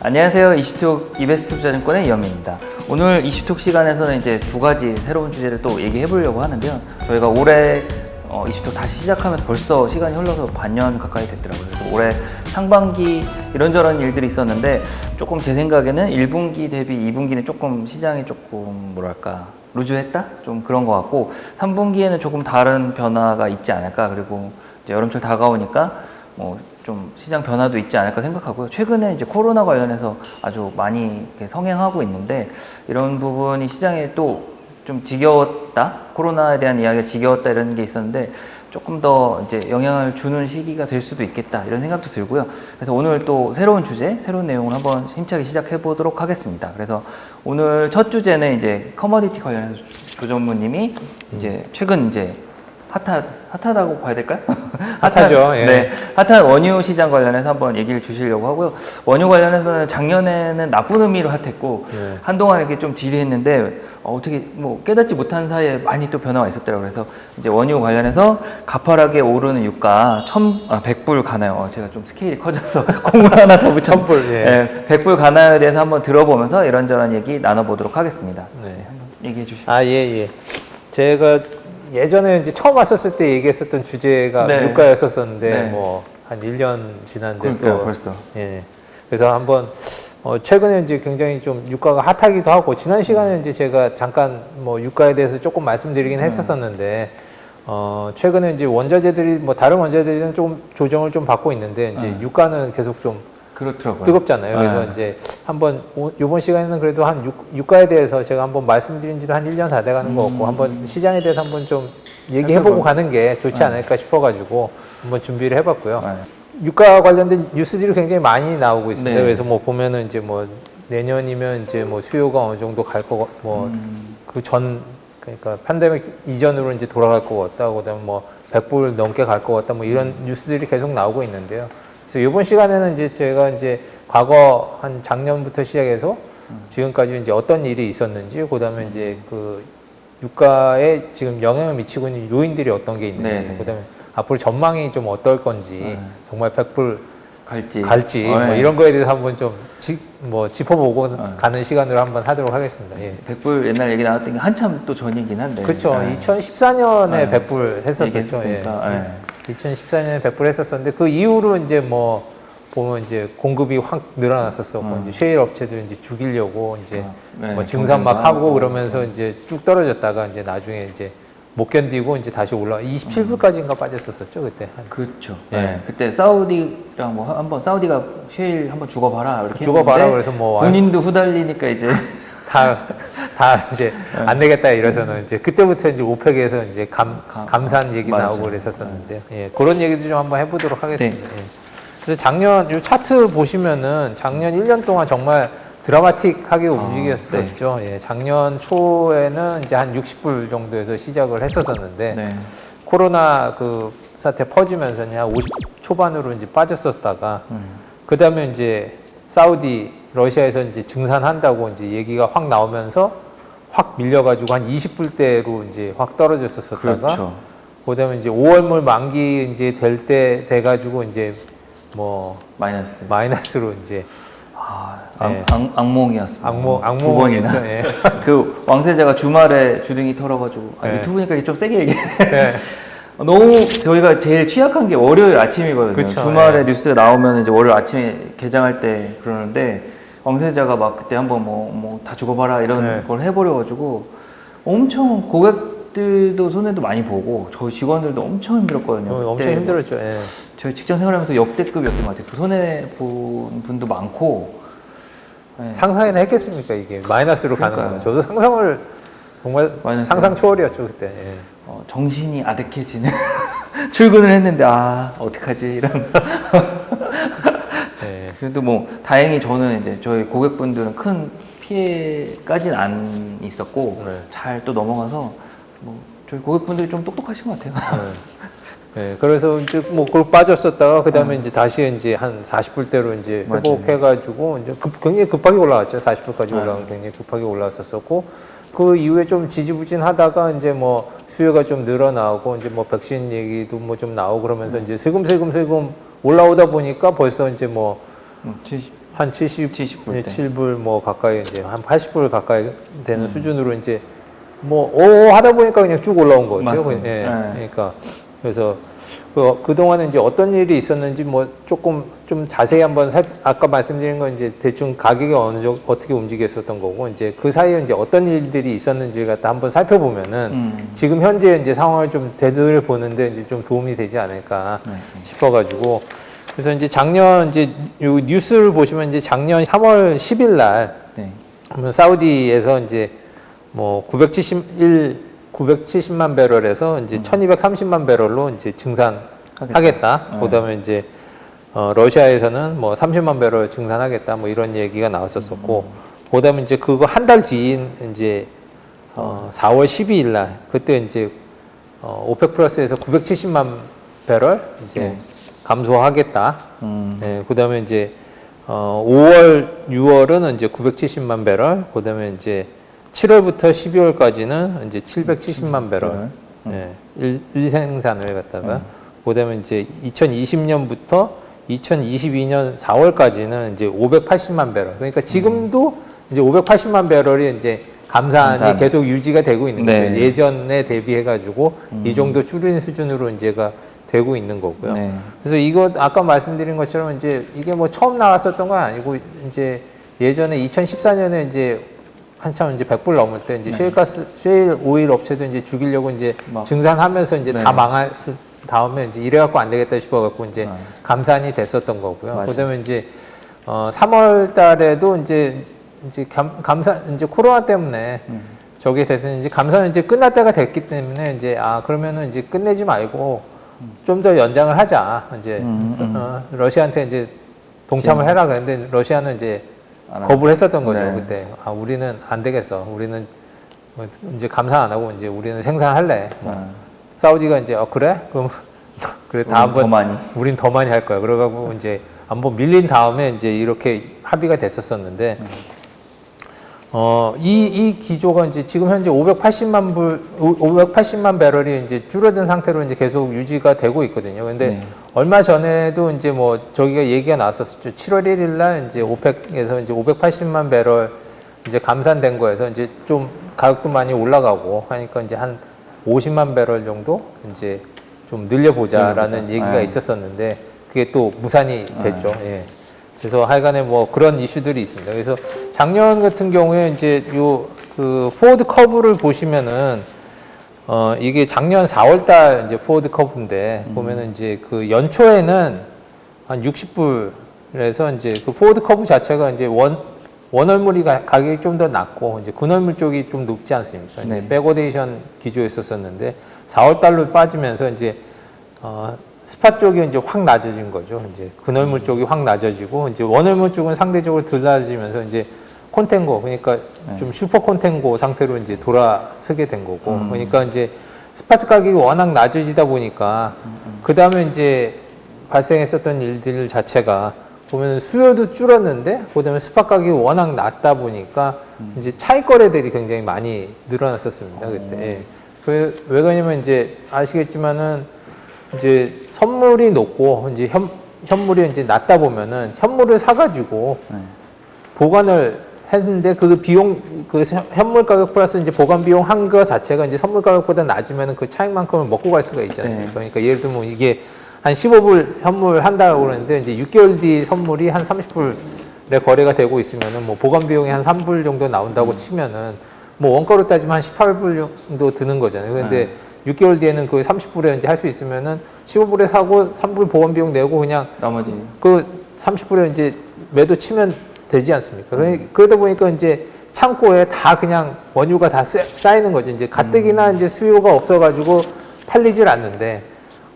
안녕하세요. 이슈톡 이베스트 투자증권의 이현민입니다. 오늘 이슈톡 시간에서는 이제 두 가지 새로운 주제를 또 얘기해 보려고 하는데요. 저희가 올해 이슈톡 다시 시작하면서 벌써 시간이 흘러서 반년 가까이 됐더라고요. 그래서 올해 상반기 이런저런 일들이 있었는데 조금 제 생각에는 1분기 대비 2분기는 조금 시장이 조금 뭐랄까 루즈했다? 좀 그런 것 같고 3분기에는 조금 다른 변화가 있지 않을까. 그리고 이제 여름철 다가오니까 좀 시장 변화도 있지 않을까 생각하고요. 최근에 이제 코로나 관련해서 아주 많이 이렇게 성행하고 있는데 이런 부분이 시장에 또 좀 지겨웠다, 코로나에 대한 이야기가 지겨웠다 이런 게 있었는데 조금 더 이제 영향을 주는 시기가 될 수도 있겠다 이런 생각도 들고요. 그래서 오늘 또 새로운 주제, 새로운 내용을 한번 힘차게 시작해 보도록 하겠습니다. 그래서 오늘 첫 주제는 이제 커머디티 관련해서 조전무님이 이제 최근 이제 핫하다고 봐야 될까요? 핫하죠. 예. 네, 핫한 원유 시장 관련해서 한번 얘기를 주시려고 하고요. 원유 관련해서는 작년에는 나쁜 의미로 핫했고 네. 한동안 이렇게 좀 지리했는데 어떻게 깨닫지 못한 사이에 많이 또 변화가 있었더라고요. 그래서 이제 원유 관련해서 가파르게 오르는 유가 100불 가나요? 제가 좀 스케일이 커져서 공을 하나 더 붙여 1000불. 예. 네, 100불 가나요에 대해서 한번 들어보면서 이런저런 얘기 나눠보도록 하겠습니다. 네. 한번 얘기해 주시죠. 예. 제가 예전에 이제 처음 왔었을 때 얘기했었던 주제가 네. 유가였었는데 네. 뭐 한 1년 지났는데 그러니까요, 또 벌써. 예. 그래서 한번 최근에 이제 굉장히 좀 유가가 핫하기도 하고 지난 시간에 이제 제가 잠깐 뭐 유가에 대해서 조금 말씀드리긴 했었었는데 최근에 이제 원자재들이 뭐 다른 원자재들은 조금 조정을 좀 받고 있는데 이제 유가는 계속 좀 그렇더라고요. 뜨겁잖아요. 그래서 네. 이제 한번 이번 시간에는 그래도 한 유가에 대해서 제가 한번 말씀드린 지도 한 1년 다 돼가는 것 같고 한번 시장에 대해서 한번 좀 얘기해보고 가는 게 좋지 않을까 싶어가지고 한번 준비를 해봤고요. 네. 유가 관련된 뉴스들이 굉장히 많이 나오고 있습니다. 네. 그래서 뭐 보면은 이제 뭐 내년이면 이제 뭐 수요가 어느 정도 갈 거, 뭐 그 전 그러니까 팬데믹 이전으로 이제 돌아갈 것 같다. 그다음에 뭐 100불 넘게 갈 것 같다. 뭐 이런 뉴스들이 계속 나오고 있는데요. 그래서 이번 시간에는 이제 제가 이제 과거 한 작년부터 시작해서 지금까지 이제 어떤 일이 있었는지, 그다음에 이제 그 유가에 지금 영향을 미치고 있는 요인들이 어떤 게 있는지, 네. 그다음에 앞으로 전망이 좀 어떨 건지, 네. 정말 100불 갈지 네. 뭐 이런 거에 대해서 한번 좀 짚어보고 가는 시간으로 한번 하도록 하겠습니다. 예. 100불 옛날 얘기 나왔던 게 한참 또 전이긴 한데. 그렇죠. 네. 2014년에 네. 100불 했었었죠. 예. 얘기했으니까, 네. 2014년에 100불 했었었는데 그 이후로 이제 뭐 보면 이제 공급이 확 늘어났었었고 이제 셰일 업체들 이제 죽이려고 이제 네, 뭐 증산 막 경쟁도 하고 그러면서 이제 쭉 떨어졌다가 이제 나중에 이제 못 견디고 이제 다시 27불까지인가 빠졌었었죠 그때. 그렇죠. 예. 네. 그때 사우디랑 뭐 한번 사우디가 셰일 한번 죽어봐라 이렇게 죽어봐라 했는데 그래서 뭐 본인도 후달리니까 이제 다 이제 안 되겠다 이래서는 이제 그때부터 이제 오펙에서 이제 감산 얘기 맞아요. 나오고 그랬었었는데요. 예, 그런 얘기도 좀 한번 해보도록 하겠습니다. 예. 그래서 작년 이 차트 보시면은 작년 1년 동안 정말 드라마틱하게 움직였었죠. 예, 작년 초에는 이제 한 60불 정도에서 시작을 했었었는데 네. 코로나 그 사태 퍼지면서 한 50 초반으로 이제 빠졌었다가 그 다음에 이제 사우디 러시아에서 이제 증산한다고 이제 얘기가 확 나오면서 확 밀려가지고 한 20불대로 이제 확 떨어졌었다가 그렇죠. 그다음에 이제 5월물 만기 이제 될 때 돼가지고 이제 뭐 마이너스로 이제 예. 악몽이었습니다. 두 악몽이었죠. 번이나. 예. 그 왕세자가 주말에 주둥이 털어가지고 예. 유튜브니까 좀 세게 얘기해. 예. 너무 저희가 제일 취약한 게 월요일 아침이거든요. 그쵸, 주말에 예. 뉴스 나오면 이제 월요일 아침에 개장할 때 그러는데 왕세자가 막 그때 한번 뭐 다 죽어봐라 이런 네. 걸 해버려가지고 엄청 고객들도 손해도 많이 보고 저희 직원들도 엄청 힘들었거든요. 엄청 그때 힘들었죠. 예. 저희 직장 생활하면서 역대급이었던 것 같아요. 그 손해 본 분도 많고. 네. 상상이나 했겠습니까 이게 마이너스로 가는 그러니까요. 거. 저도 상상을 정말 마이너스. 상상 초월이었죠 그때. 예. 정신이 아득해지는 출근을 했는데 어떡하지 이런. 예. 그래도 뭐 다행히 저는 이제 저희 고객분들은 큰 피해까지는 안 있었고 네. 잘 또 넘어가서 뭐 저희 고객분들이 좀 똑똑하신 것 같아요. 네, 그래서 이제 뭐 그걸 빠졌었다가 그 다음에 이제 다시 이제 한 40불대로 이제 회복해가지고 이제 굉장히 급하게 올라왔죠. 40불까지 올라온 굉장히 급하게 올라왔었고 그 이후에 좀 지지부진하다가 이제 뭐 수요가 좀 늘어나고 이제 뭐 백신 얘기도 뭐 좀 나오고 그러면서 이제 슬금 올라오다 보니까 벌써 이제 뭐 한 70, 70불 대. 7불 뭐 가까이 이제 한 80불 가까이 되는 수준으로 이제 뭐 하다 보니까 그냥 쭉 올라온 거 같아요. 맞습니다. 예. 네. 그러니까 그래서 그동안은 이제 어떤 일이 있었는지 뭐 조금 좀 자세히 한번 아까 말씀드린 건 이제 대충 가격이 어느 정도 어떻게 움직였었던 거고 이제 그 사이에 이제 어떤 일들이 있었는지 갖다 한번 살펴보면은 지금 현재 이제 상황을 좀 되돌아보는데 이제 좀 도움이 되지 않을까 싶어가지고 그래서 이제 작년 이제 요 뉴스를 보시면 이제 작년 3월 10일 날 네. 사우디에서 이제 뭐 970만 배럴에서 이제 1230만 배럴로 이제 증산하겠다. 네. 그다음에 이제 러시아에서는 뭐 30만 배럴 증산하겠다. 뭐 이런 얘기가 나왔었었고, 그다음에 이제 그거 한 달 뒤인 이제 4월 12일 날 그때 이제 오펙 플러스에서 970만 배럴 이제 네. 감소하겠다. 예, 그다음에 이제 5월, 6월은 이제 970만 배럴, 그다음에 이제 7월부터 12월까지는 이제 770만 배럴, 예, 일생산을 갖다가, 그다음에 이제 2020년부터 2022년 4월까지는 이제 580만 배럴. 그러니까 지금도 이제 580만 배럴이 이제 감산이 계속 유지가 되고 있는 거죠. 네. 예전에 대비해가지고 이 정도 줄인 수준으로 이제가 되고 있는 거고요. 네. 그래서 이거 아까 말씀드린 것처럼 이제 이게 뭐 처음 나왔었던 건 아니고 이제 예전에 2014년에 이제 한참 이제 100불 넘을 때 이제 셰일 오일 업체도 이제 죽이려고 이제 증산하면서 이제 다 망했을 다음에 이제 이래갖고 안 되겠다 싶어갖고 이제 감산이 됐었던 거고요. 맞아요. 그다음에 이제 3월 달에도 이제 감산 이제 코로나 때문에 저게 돼서 이제 감산은 이제 끝날 때가 됐기 때문에 이제 그러면은 이제 끝내지 말고 좀 더 연장을 하자. 이제 러시아한테 이제 동참을 해라 그랬는데 러시아는 이제 거부를 했었던 거죠. 네. 그때 우리는 안 되겠어. 우리는 이제 감산 안 하고 이제 우리는 생산할래. 사우디가 이제 그래? 그럼 그래 다음번 우린 더 많이 할 거야. 그래가지고 이제 한번 밀린 다음에 이제 이렇게 합의가 됐었었는데 이 기조가 이제 지금 현재 580만 배럴이 이제 줄어든 상태로 이제 계속 유지가 되고 있거든요. 근데 얼마 전에도 이제 뭐 저기가 얘기가 나왔었죠. 7월 1일 날 이제 오펙에서 이제 580만 배럴 이제 감산된 거에서 이제 좀 가격도 많이 올라가고 하니까 이제 한 50만 배럴 정도 이제 좀 늘려보자라는 얘기가 있었었는데 그게 또 무산이 됐죠. 예. 그래서 하여간에 뭐 그런 이슈들이 있습니다. 그래서 작년 같은 경우에 이제 그 포워드 커브를 보시면은 이게 작년 4월달 이제 포워드 커브인데 보면은 이제 그 연초에는 한 60불에서 이제 그 포워드 커브 자체가 이제 원월물이 가격이 좀 더 낮고 이제 근월물 쪽이 좀 높지 않습니까? 이제 백워데이션 기조였었는데 4월달로 빠지면서 이제 스팟 쪽이 이제 확 낮아진 거죠. 이제 근월물 쪽이 확 낮아지고 이제 원월물 쪽은 상대적으로 덜 낮아지면서 이제 콘텐고 그러니까 좀 슈퍼 콘텐고 상태로 이제 돌아서게 된 거고 그러니까 이제 스팟 가격이 워낙 낮아지다 보니까 그 다음에 이제 발생했었던 일들 자체가 보면 수요도 줄었는데 그다음에 스팟 가격이 워낙 낮다 보니까 이제 차익 거래들이 굉장히 많이 늘어났었습니다 그때. 예. 왜 그러냐면 이제 아시겠지만은 이제 선물이 높고 이제 현물이 이제 낮다 보면은 현물을 사가지고 보관을 했는데 그 비용 그 현물 가격 플러스 이제 보관 비용 한 거 자체가 이제 선물 가격보다 낮으면은 그 차익만큼을 먹고 갈 수가 있지 않습니까? 그러니까 예를 들면 이게 한 15불 현물 한다고 그러는데 이제 6개월 뒤 선물이 한 30불에 거래가 되고 있으면은 뭐 보관 비용이 한 3불 정도 나온다고 치면은 뭐 원가로 따지면 한 18불 정도 드는 거잖아요. 근데 6개월 뒤에는 그 30불에 이제 할 수 있으면은 15불에 사고 3불 보관 비용 내고 그냥 나머지 그 30불에 이제 매도 치면 되지 않습니까? 그러다 보니까 이제 창고에 다 그냥 원유가 다 쌓이는 거죠. 이제 가뜩이나 이제 수요가 없어가지고 팔리질 않는데,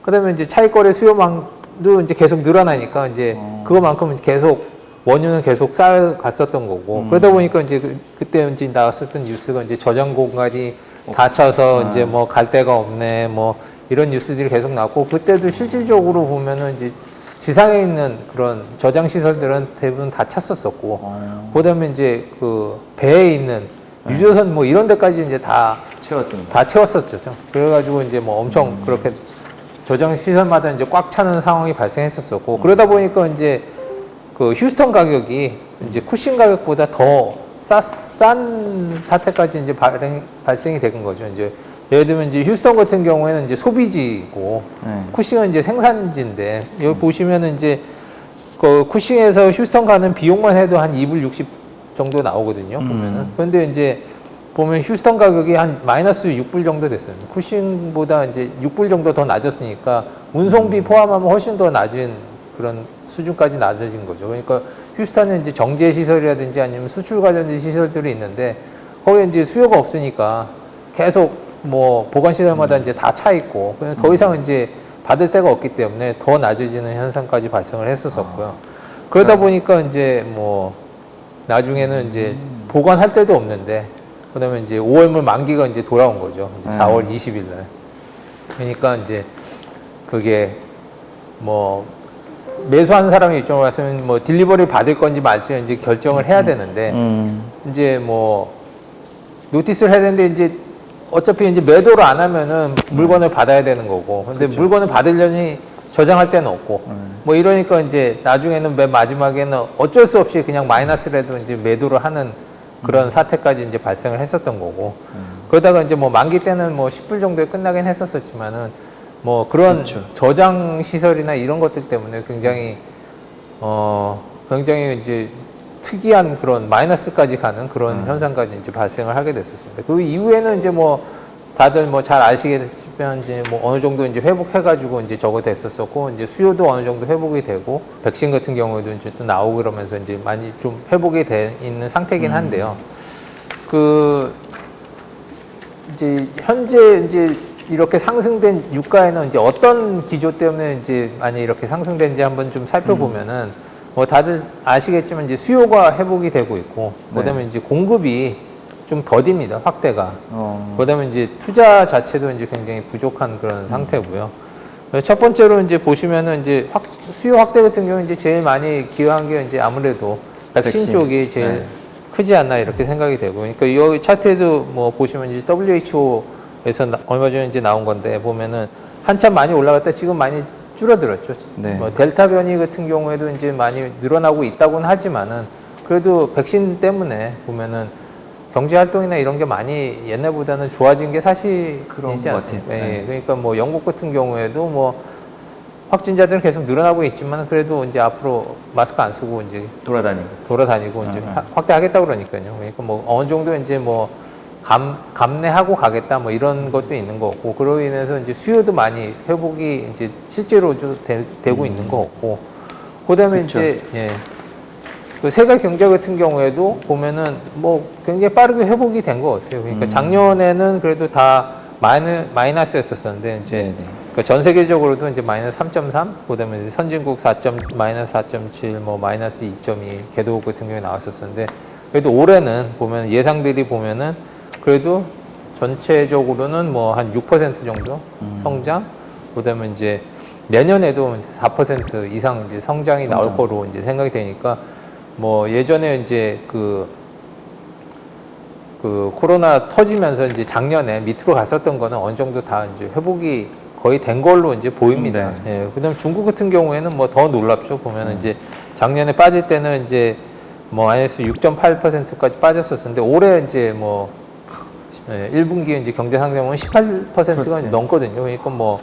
그다음에 이제 차익거래 수요만도 이제 계속 늘어나니까 이제 그거만큼 계속 원유는 계속 쌓여갔었던 거고, 그러다 보니까 이제 그때 이제 나왔었던 뉴스가 이제 저장 공간이 닫혀서 이제 뭐 갈 데가 없네, 뭐 이런 뉴스들이 계속 나왔고, 그때도 실질적으로 보면은 이제 지상에 있는 그런 저장 시설들은 대부분 다 찼었었고, 그다음에 이제 그 배에 있는 유조선 뭐 이런 데까지 이제 다 채웠었죠. 그래가지고 이제 뭐 엄청 그렇게 저장 시설마다 이제 꽉 차는 상황이 발생했었었고, 그러다 보니까 이제 그 휴스턴 가격이 이제 쿠싱 가격보다 더 싼 사태까지 이제 발생이 된 거죠. 이제 예를 들면 이제 휴스턴 같은 경우에는 이제 소비지고 쿠싱은 이제 생산지인데 여기 보시면은 이제 그 쿠싱에서 휴스턴 가는 비용만 해도 한 2불 60 정도 나오거든요. 보면은. 그런데 이제 보면 휴스턴 가격이 한 마이너스 6불 정도 됐어요. 쿠싱보다 이제 6불 정도 더 낮았으니까 운송비 포함하면 훨씬 더 낮은 그런 수준까지 낮아진 거죠. 그러니까 휴스턴은 이제 정제 시설이라든지 아니면 수출 관련된 시설들이 있는데 거기 이제 수요가 없으니까 계속 뭐 보관 시설마다 이제 다 차 있고 그냥 더 이상 이제 받을 데가 없기 때문에 더 낮아지는 현상까지 발생을 했었었고요. 그러다 보니까 이제 뭐 나중에는 이제 보관할 데도 없는데 그다음에 이제 5월물 만기가 이제 돌아온 거죠. 이제 4월 20일 날. 그러니까 이제 그게 뭐 매수하는 사람의 입장으로 봤으면 뭐 딜리버리 받을 건지 말지 이제 결정을 해야 되는데 이제 뭐 노티스를 해야 되는데 이제 어차피 이제 매도를 안 하면은 물건을 받아야 되는 거고 근데 그렇죠. 물건을 받으려니 저장할 데는 없고 뭐 이러니까 이제 나중에는 맨 마지막에는 어쩔 수 없이 그냥 마이너스라도 이제 매도를 하는 그런 사태까지 이제 발생을 했었던 거고 그러다가 이제 뭐 만기 때는 뭐 10불 정도에 끝나긴 했었지만은 뭐 그런 그렇죠. 저장 시설이나 이런 것들 때문에 굉장히 굉장히 이제 특이한 그런 마이너스까지 가는 그런 현상까지 이제 발생을 하게 됐었습니다. 그 이후에는 이제 뭐 다들 뭐 잘 아시겠지만 이제 뭐 어느 정도 이제 회복해가지고 이제 저거 됐었었고 이제 수요도 어느 정도 회복이 되고 백신 같은 경우에도 이제 또 나오고 그러면서 이제 많이 좀 회복이 돼 있는 상태긴 한데요. 그 이제 현재 이제 이렇게 상승된 유가에는 이제 어떤 기조 때문에 이제 많이 이렇게 상승된지 한번 좀 살펴보면은 뭐 다들 아시겠지만 이제 수요가 회복이 되고 있고 그다음에 이제 공급이 좀 더딥니다. 확대가. 그다음에 이제 투자 자체도 이제 굉장히 부족한 그런 상태고요. 첫 번째로 이제 보시면은 이제 수요 확대 같은 경우는 이제 제일 많이 기여한 게 이제 아무래도 백신 쪽이 제일 크지 않나 이렇게 생각이 되고. 그러니까 이 차트에도 뭐 보시면 이제 WHO에서 얼마 전에 이제 나온 건데 보면은 한참 많이 올라갔다 지금 많이 줄어들었죠. 뭐 델타 변이 같은 경우에도 이제 많이 늘어나고 있다고는 하지만은 그래도 백신 때문에 보면은 경제 활동이나 이런 게 많이 옛날보다는 좋아진 게 사실이지 않습니까? 예, 그러니까 뭐 영국 같은 경우에도 뭐 확진자들은 계속 늘어나고 있지만 그래도 이제 앞으로 마스크 안 쓰고 이제 돌아다니고 이제 확대하겠다 그러니까요. 그러니까 뭐 어느 정도 이제 뭐 감내하고 가겠다 뭐 이런 것도 있는 거고 그로 인해서 이제 수요도 많이 회복이 이제 실제로도 되고 있는 거고 그다음에 그쵸. 이제 그 세계 경제 같은 경우에도 보면은 뭐 굉장히 빠르게 회복이 된 것 같아요. 그러니까 작년에는 그래도 다 마이너스였었는데 이제 그러니까 전 세계적으로도 이제 마이너스 3.3, 그다음에 이제 선진국 마이너스 4.7, 뭐 마이너스 2.2 개도 같은 경우에 나왔었는데 그래도 올해는 보면 예상들이 보면은 그래도 전체적으로는 뭐 한 6% 정도 성장, 그다음에 이제 내년에도 4% 이상 이제 성장이 나올 거로 이제 생각이 되니까 뭐 예전에 이제 그 코로나 터지면서 이제 작년에 밑으로 갔었던 거는 어느 정도 다 이제 회복이 거의 된 걸로 이제 보입니다. 예. 그다음 중국 같은 경우에는 뭐 더 놀랍죠. 보면 이제 작년에 빠질 때는 이제 뭐 마이너스 6.8%까지 빠졌었는데 올해 이제 뭐 1분기에 이제 경제 상승은 18%가 넘거든요. 그러니까 뭐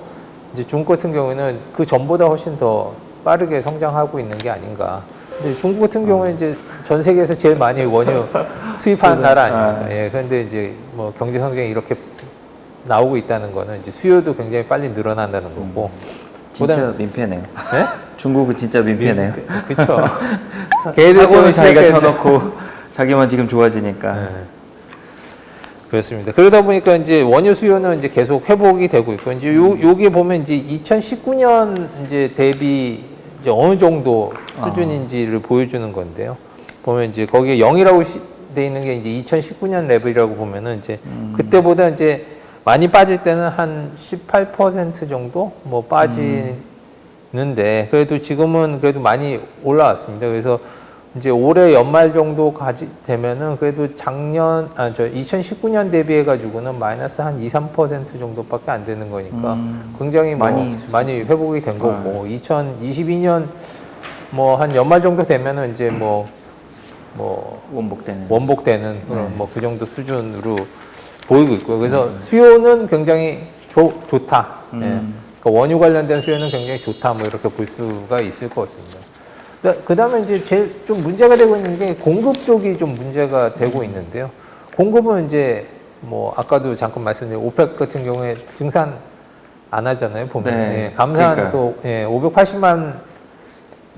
이제 중국 같은 경우에는 그 전보다 훨씬 더 빠르게 성장하고 있는 게 아닌가. 근데 중국 같은 경우에 이제 전 세계에서 제일 많이 원유 수입하는 나라 아닙니까? 예. 그런데 이제 뭐 경제 성장이 이렇게 나오고 있다는 거는 이제 수요도 굉장히 빨리 늘어난다는 거고. 진짜 민폐네요. 네? 중국은 진짜 민폐네요. 그렇죠. 걔들은 자기가 쳐놓고 자기만 지금 좋아지니까. 네. 그렇습니다. 그러다 보니까 이제 원유 수요는 이제 계속 회복이 되고 있고, 이제 여기에 보면 이제 2019년 이제 대비 이제 어느 정도 수준인지를 보여주는 건데요. 보면 이제 거기에 0이라고 돼 있는 게 이제 2019년 레벨이라고 보면은 이제 그때보다 이제 많이 빠질 때는 한 18% 정도 뭐 빠지는데 그래도 지금은 그래도 많이 올라왔습니다. 그래서 이제 올해 연말 정도까지 되면은 그래도 2019년 대비해 가지고는 마이너스 한 2~3% 정도밖에 안 되는 거니까 굉장히 많이 회복이 된 거고 2022년 뭐 한 연말 정도 되면은 이제 뭐 원복되는 그런 뭐 그 정도 수준으로 보이고 있고요. 그래서 수요는 굉장히 좋다. 예. 그러니까 원유 관련된 수요는 굉장히 좋다. 뭐 이렇게 볼 수가 있을 것 같습니다. 그 다음에 이제 제일 좀 문제가 되고 있는 게 공급 쪽이 좀 문제가 되고 있는데요. 공급은 이제 뭐 아까도 잠깐 말씀드린 오펙 같은 경우에 증산 안 하잖아요. 보면 네. 예, 감산 그 580만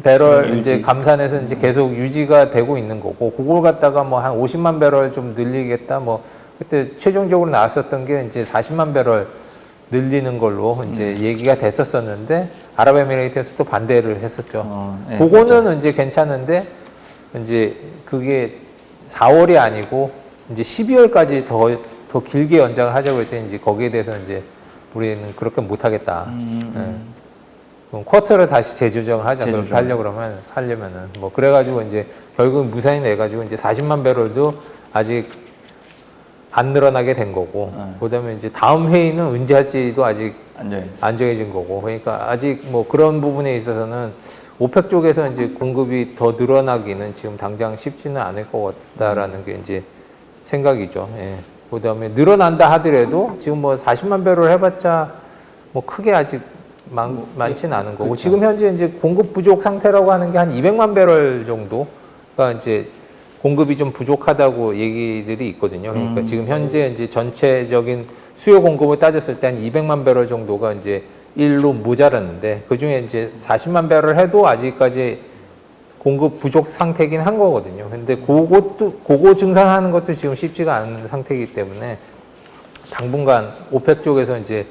배럴 이제 감산해서 이제 계속 유지가 되고 있는 거고, 그걸 갖다가 뭐 한 50만 배럴 좀 늘리겠다. 뭐 그때 최종적으로 나왔었던 게 이제 40만 배럴 늘리는 걸로 이제 얘기가 됐었었는데 아랍에미레이트에서 또 반대를 했었죠. 네, 그거는 맞아요. 이제 괜찮은데 이제 그게 4월이 아니고 이제 12월까지 더 길게 연장을 하자고 했더니 이제 거기에 대해서 이제 우리는 그렇게 못 하겠다. 예. 그럼 쿼터를 다시 재조정을 하자. 그렇게 하려면은 뭐 그래가지고 이제 결국 무산이 내가지고 이제 40만 배럴도 아직 안 늘어나게 된 거고, 그다음에 이제 다음 회의는 언제 할지도 아직 안 정해진 거고, 그러니까 아직 뭐 그런 부분에 있어서는 오펙 쪽에서 이제 공급이 더 늘어나기는 지금 당장 쉽지는 않을 것 같다라는 게 이제 생각이죠. 예. 그다음에 늘어난다 하더라도 지금 뭐 40만 배럴 해봤자 뭐 크게 아직 많지는 않은 거고, 그렇죠. 지금 현재 이제 공급 부족 상태라고 하는 게 한 200만 배럴 정도가 이제 공급이 좀 부족하다고 얘기들이 있거든요. 그러니까 지금 현재 이제 전체적인 수요 공급을 따졌을 때 한 200만 배럴 정도가 이제 일로 모자랐는데, 그 중에 이제 40만 배럴 해도 아직까지 공급 부족 상태긴 한 거거든요. 근데 그거 증산하는 것도 지금 쉽지가 않은 상태이기 때문에 당분간 오펙 쪽에서 이제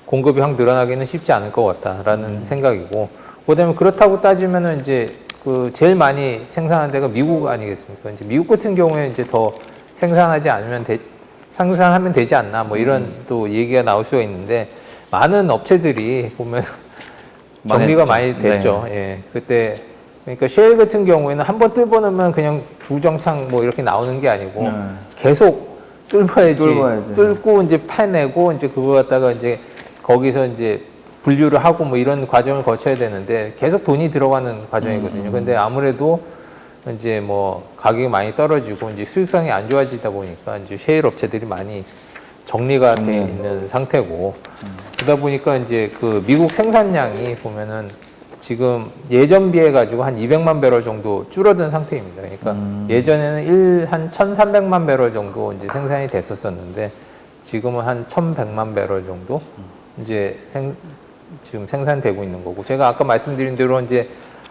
공급이 확 늘어나기는 쉽지 않을 것 같다라는 생각이고, 그다음에 그렇다고 따지면은 이제 그 제일 많이 생산하는 데가 미국 아니겠습니까? 이제 미국 같은 경우에 이제 더 생산하지 않으면 생산하면 되지 않나 뭐 이런 또 얘기가 나올 수가 있는데, 많은 업체들이 보면 정리가 많이 됐죠. 네. 예. 그때 그러니까 셰일 같은 경우에는 한번 뚫어놓으면 그냥 주정창 뭐 이렇게 나오는 게 아니고 계속 뚫어야지. 뚫고 이제 파내고 이제 그거 갖다가 이제 거기서 이제 분류를 하고 뭐 이런 과정을 거쳐야 되는데 계속 돈이 들어가는 과정이거든요. 근데 아무래도 이제 뭐 가격이 많이 떨어지고 이제 수익성이 안 좋아지다 보니까 이제 셰일 업체들이 많이 정리가 돼 있는 상태고, 그러다 보니까 이제 그 미국 생산량이 보면은 지금 예전 비해 가지고 한 200만 배럴 정도 줄어든 상태입니다. 그러니까 예전에는 한 1,300만 배럴 정도 이제 생산이 됐었었는데 지금은 한 1,100만 배럴 정도 이제 지금 생산되고 있는 거고, 제가 아까 말씀드린 대로 이제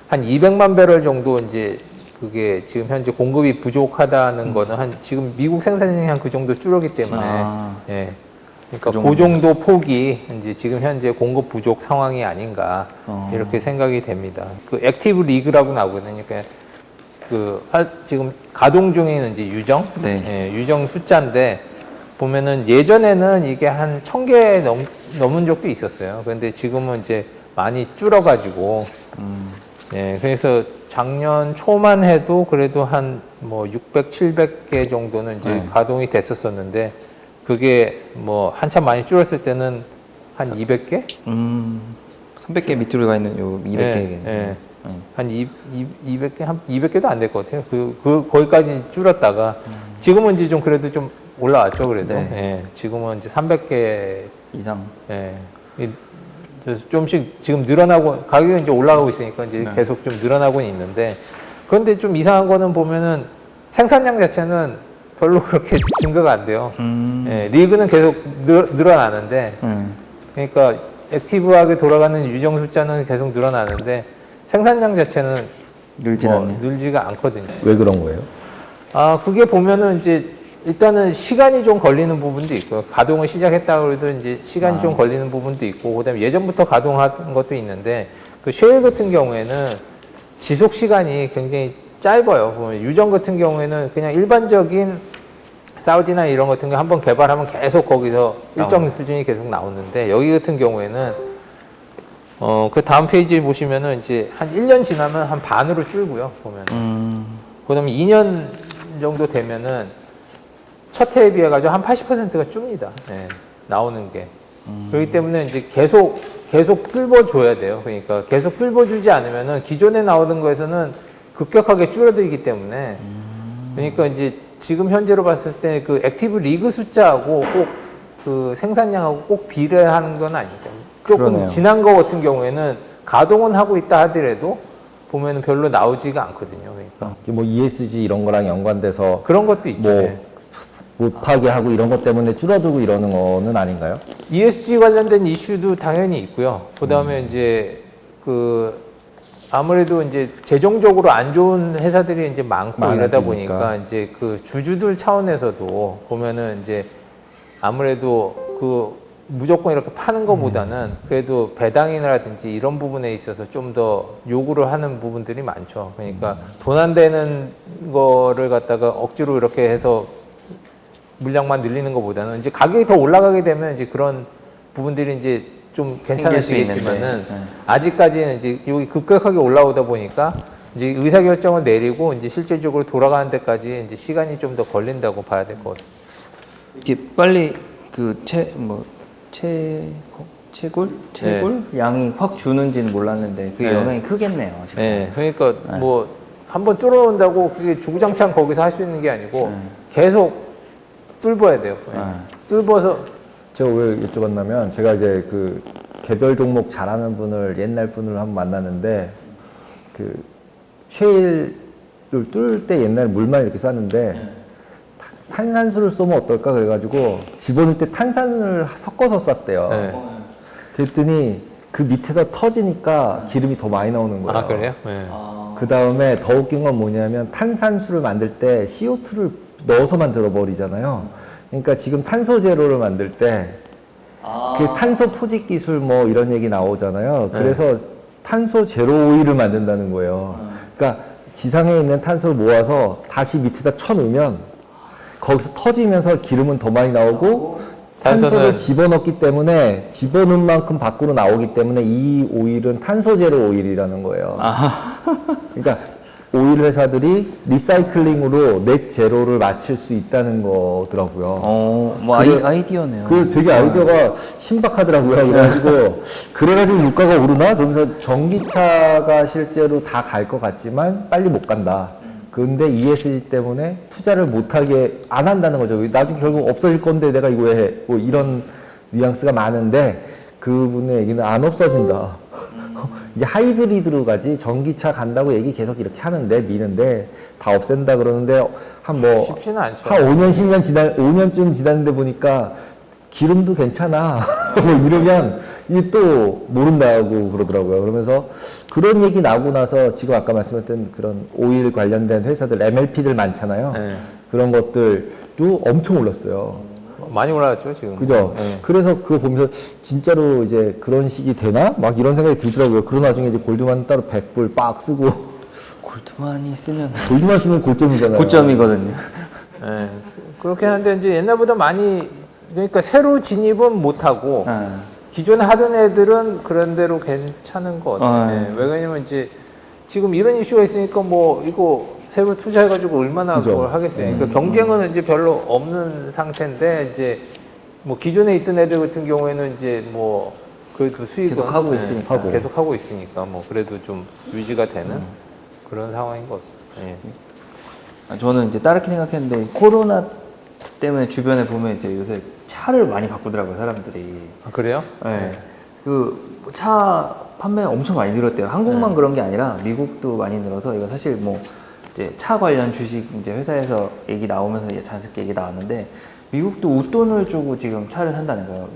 한 200만 배럴 정도 이제 그게 지금 현재 공급이 부족하다는 거는 한 지금 미국 생산량이 한 그 정도 줄었기 때문에 예. 그러니까 그 정도 폭이 이제 지금 현재 공급 부족 상황이 아닌가 이렇게 생각이 됩니다. 그 액티브 리그라고 나오거든요. 그러니까 지금 가동 중에는 이제 유정, 예, 유정 숫자인데 보면은 예전에는 이게 한 1,000개 넘은 적도 있었어요. 그런데 지금은 이제 많이 줄어가지고, 예, 그래서 작년 초만 해도 그래도 한 뭐 600, 700개 정도는 이제 가동이 됐었었는데, 그게 뭐 한참 많이 줄었을 때는 한 200개? 300개 밑으로 가 있는 요 200개. 예. 한 200개, 한 200개도 안 될 것 같아요. 거기까지 줄었다가, 지금은 이제 좀 그래도 좀 올라왔죠, 그래도. 예. 지금은 이제 300개 이상. 예. 그래서 좀씩 지금 늘어나고, 가격이 이제 올라가고 있으니까 이제 계속 좀 늘어나고는 있는데, 그런데 좀 이상한 거는 보면은 생산량 자체는 별로 그렇게 증가가 안 돼요. 예. 리그는 계속 늘어나는데, 그러니까 액티브하게 돌아가는 유정 숫자는 계속 늘어나는데, 생산량 자체는 늘지가 않거든요. 왜 그런 거예요? 그게 보면은 이제 일단은 시간이 좀 걸리는 부분도 있고요. 가동을 시작했다고 해도 이제 시간이 좀 걸리는 부분도 있고, 그다음에 예전부터 가동한 것도 있는데, 그 셰일 같은 경우에는 지속 시간이 굉장히 짧아요. 보면 유정 같은 경우에는 그냥 일반적인 사우디나 이런 같은 거 한번 개발하면 계속 거기서 일정 수준이 계속 나오는데, 여기 같은 경우에는 그 다음 페이지 보시면은 이제 한 1년 지나면 한 반으로 줄고요. 보면은. 그다음에 2년 정도 되면은 첫 해에 비해 가지고 한 80%가 줍니다. 예, 나오는 게. 그렇기 때문에 이제 계속 계속 뚫어줘야 돼요. 그러니까 계속 뚫어주지 않으면은 기존에 나오던 거에서는 급격하게 줄어들기 때문에 그러니까 이제 지금 현재로 봤을 때 그 액티브 리그 숫자하고 꼭 그 생산량하고 꼭 비례하는 건 아닙니다. 조금 그러네요. 지난 거 같은 경우에는 가동은 하고 있다 하더라도 보면은 별로 나오지가 않거든요. 그러니까 뭐 ESG 이런 거랑 연관돼서 그런 것도 있죠. 뭐 네. 못하게 하고 이런 것 때문에 줄어들고 이러는 거는 아닌가요? ESG 관련된 이슈도 당연히 있고요. 그 다음에 이제 그 아무래도 이제 재정적으로 안 좋은 회사들이 이제 많고 이러다 많아지니까. 보니까 이제 그 주주들 차원에서도 보면은 이제 아무래도 그 무조건 이렇게 파는 것보다는 그래도 배당이라든지 이런 부분에 있어서 좀 더 요구를 하는 부분들이 많죠. 그러니까 돈 안 되는 거를 갖다가 억지로 이렇게 해서 물량만 늘리는 것보다는 이제 가격이 더 올라가게 되면 이제 그런 부분들이 이제 좀 괜찮아지겠지만은 있는데, 네. 아직까지는 이제 여기 급격하게 올라오다 보니까 이제 의사 결정을 내리고 이제 실질적으로 돌아가는 데까지 이제 시간이 좀 더 걸린다고 봐야 될 것 같습니다. 이렇게 빨리 그 채굴 양이 확 주는지는 몰랐는데 그게 네. 영향이 크겠네요. 지금. 네, 그러니까 뭐 한번 뚫어온다고 그게 주구장창 거기서 할 수 있는 게 아니고 계속 뚫어야 돼요. 뚫어서 제가 왜 여쭤봤냐면 제가 이제 그 개별 종목 잘하는 분을 옛날 분을 한번 만났는데 그 쉐일을 뚫을 때 옛날에 물만 이렇게 쌌는데 탄산수를 쏘면 어떨까 그래가지고 집어넣을 때 탄산을 섞어서 쐈대요. 네. 그랬더니 그 밑에다 터지니까 기름이 더 많이 나오는 거예요. 아 그래요? 네. 그 다음에 더 웃긴 건 뭐냐면 탄산수를 만들 때 CO2를 넣어서 만들어 버리잖아요. 그러니까 지금 탄소 제로를 만들 때 그 탄소 포집 기술 뭐 이런 얘기 나오잖아요. 그래서 탄소 제로 오일을 만든다는 거예요. 그러니까 지상에 있는 탄소를 모아서 다시 밑에다 쳐놓으면 거기서 터지면서 기름은 더 많이 나오고 탄소를 탄소는- 집어넣기 때문에 집어넣은 만큼 밖으로 나오기 때문에 이 오일은 탄소 제로 오일이라는 거예요. 그러니까 오일 회사들이 리사이클링으로 넷 제로를 맞출 수 있다는 거더라고요. 뭐 아이디어네요. 그 되게 아이디어가 신박하더라고요. 그래가지고 물가가 오르나? 그러면서 전기차가 실제로 다 갈 것 같지만 빨리 못 간다. 근데 ESG 때문에 투자를 못하게 안 한다는 거죠. 나중에 결국 없어질 건데 내가 이거 왜 해? 뭐 이런 뉘앙스가 많은데 그분의 얘기는 안 없어진다. 이제 하이브리드로 가지 전기차 간다고 얘기 계속 이렇게 하는데 미는데 다 없앤다 그러는데 한 뭐 쉽지는 않죠. 한 5년 10년 5년쯤 지났는데 보니까 기름도 괜찮아. 뭐 이러면 이게 또 모른다고 그러더라고요. 그러면서 그런 얘기 나고 나서 지금 아까 말씀했던 그런 오일 관련된 회사들 MLP들 많잖아요. 네. 그런 것들도 엄청 올랐어요. 많이 올라갔죠 지금. 그죠? 네. 그래서 그거 보면서 진짜로 이제 그런 식이 되나? 막 이런 생각이 들더라고요. 그러고 나중에 이제 골드만 따로 100불 빡 쓰고 골드만이 쓰면 골드만 쓰면 고점이잖아요. 고점이거든요. 네. 그렇게 하는데 이제 옛날보다 많이 그러니까 새로 진입은 못하고 기존에 하던 애들은 그런 대로 괜찮은 것 같아요. 네. 왜냐면 이제 지금 이런 이슈가 있으니까 뭐 이거 새로 투자해가지고 얼마나 그죠. 그걸 하겠어요. 그러니까 경쟁은 이제 별로 없는 상태인데 이제 뭐 기존에 있던 애들 같은 경우에는 이제 뭐 그래도 수익은 계속 하고 있으니까. 계속 하고 있으니까 뭐 그래도 좀 유지가 되는 그런 상황인 것 같습니다. 예. 저는 이제 다르게 생각했는데 코로나 때문에 주변에 보면 이제 요새 차를 많이 바꾸더라고요 사람들이. 아, 그래요? 네. 그 차 판매가 엄청 많이 늘었대요. 한국만 그런 게 아니라 미국도 많이 늘어서 이거 사실 뭐 이제 차 관련 주식 이제 회사에서 얘기 나오면서 자연스럽게 얘기 나왔는데 미국도 웃돈을 주고 지금 차를 산다는 거예요.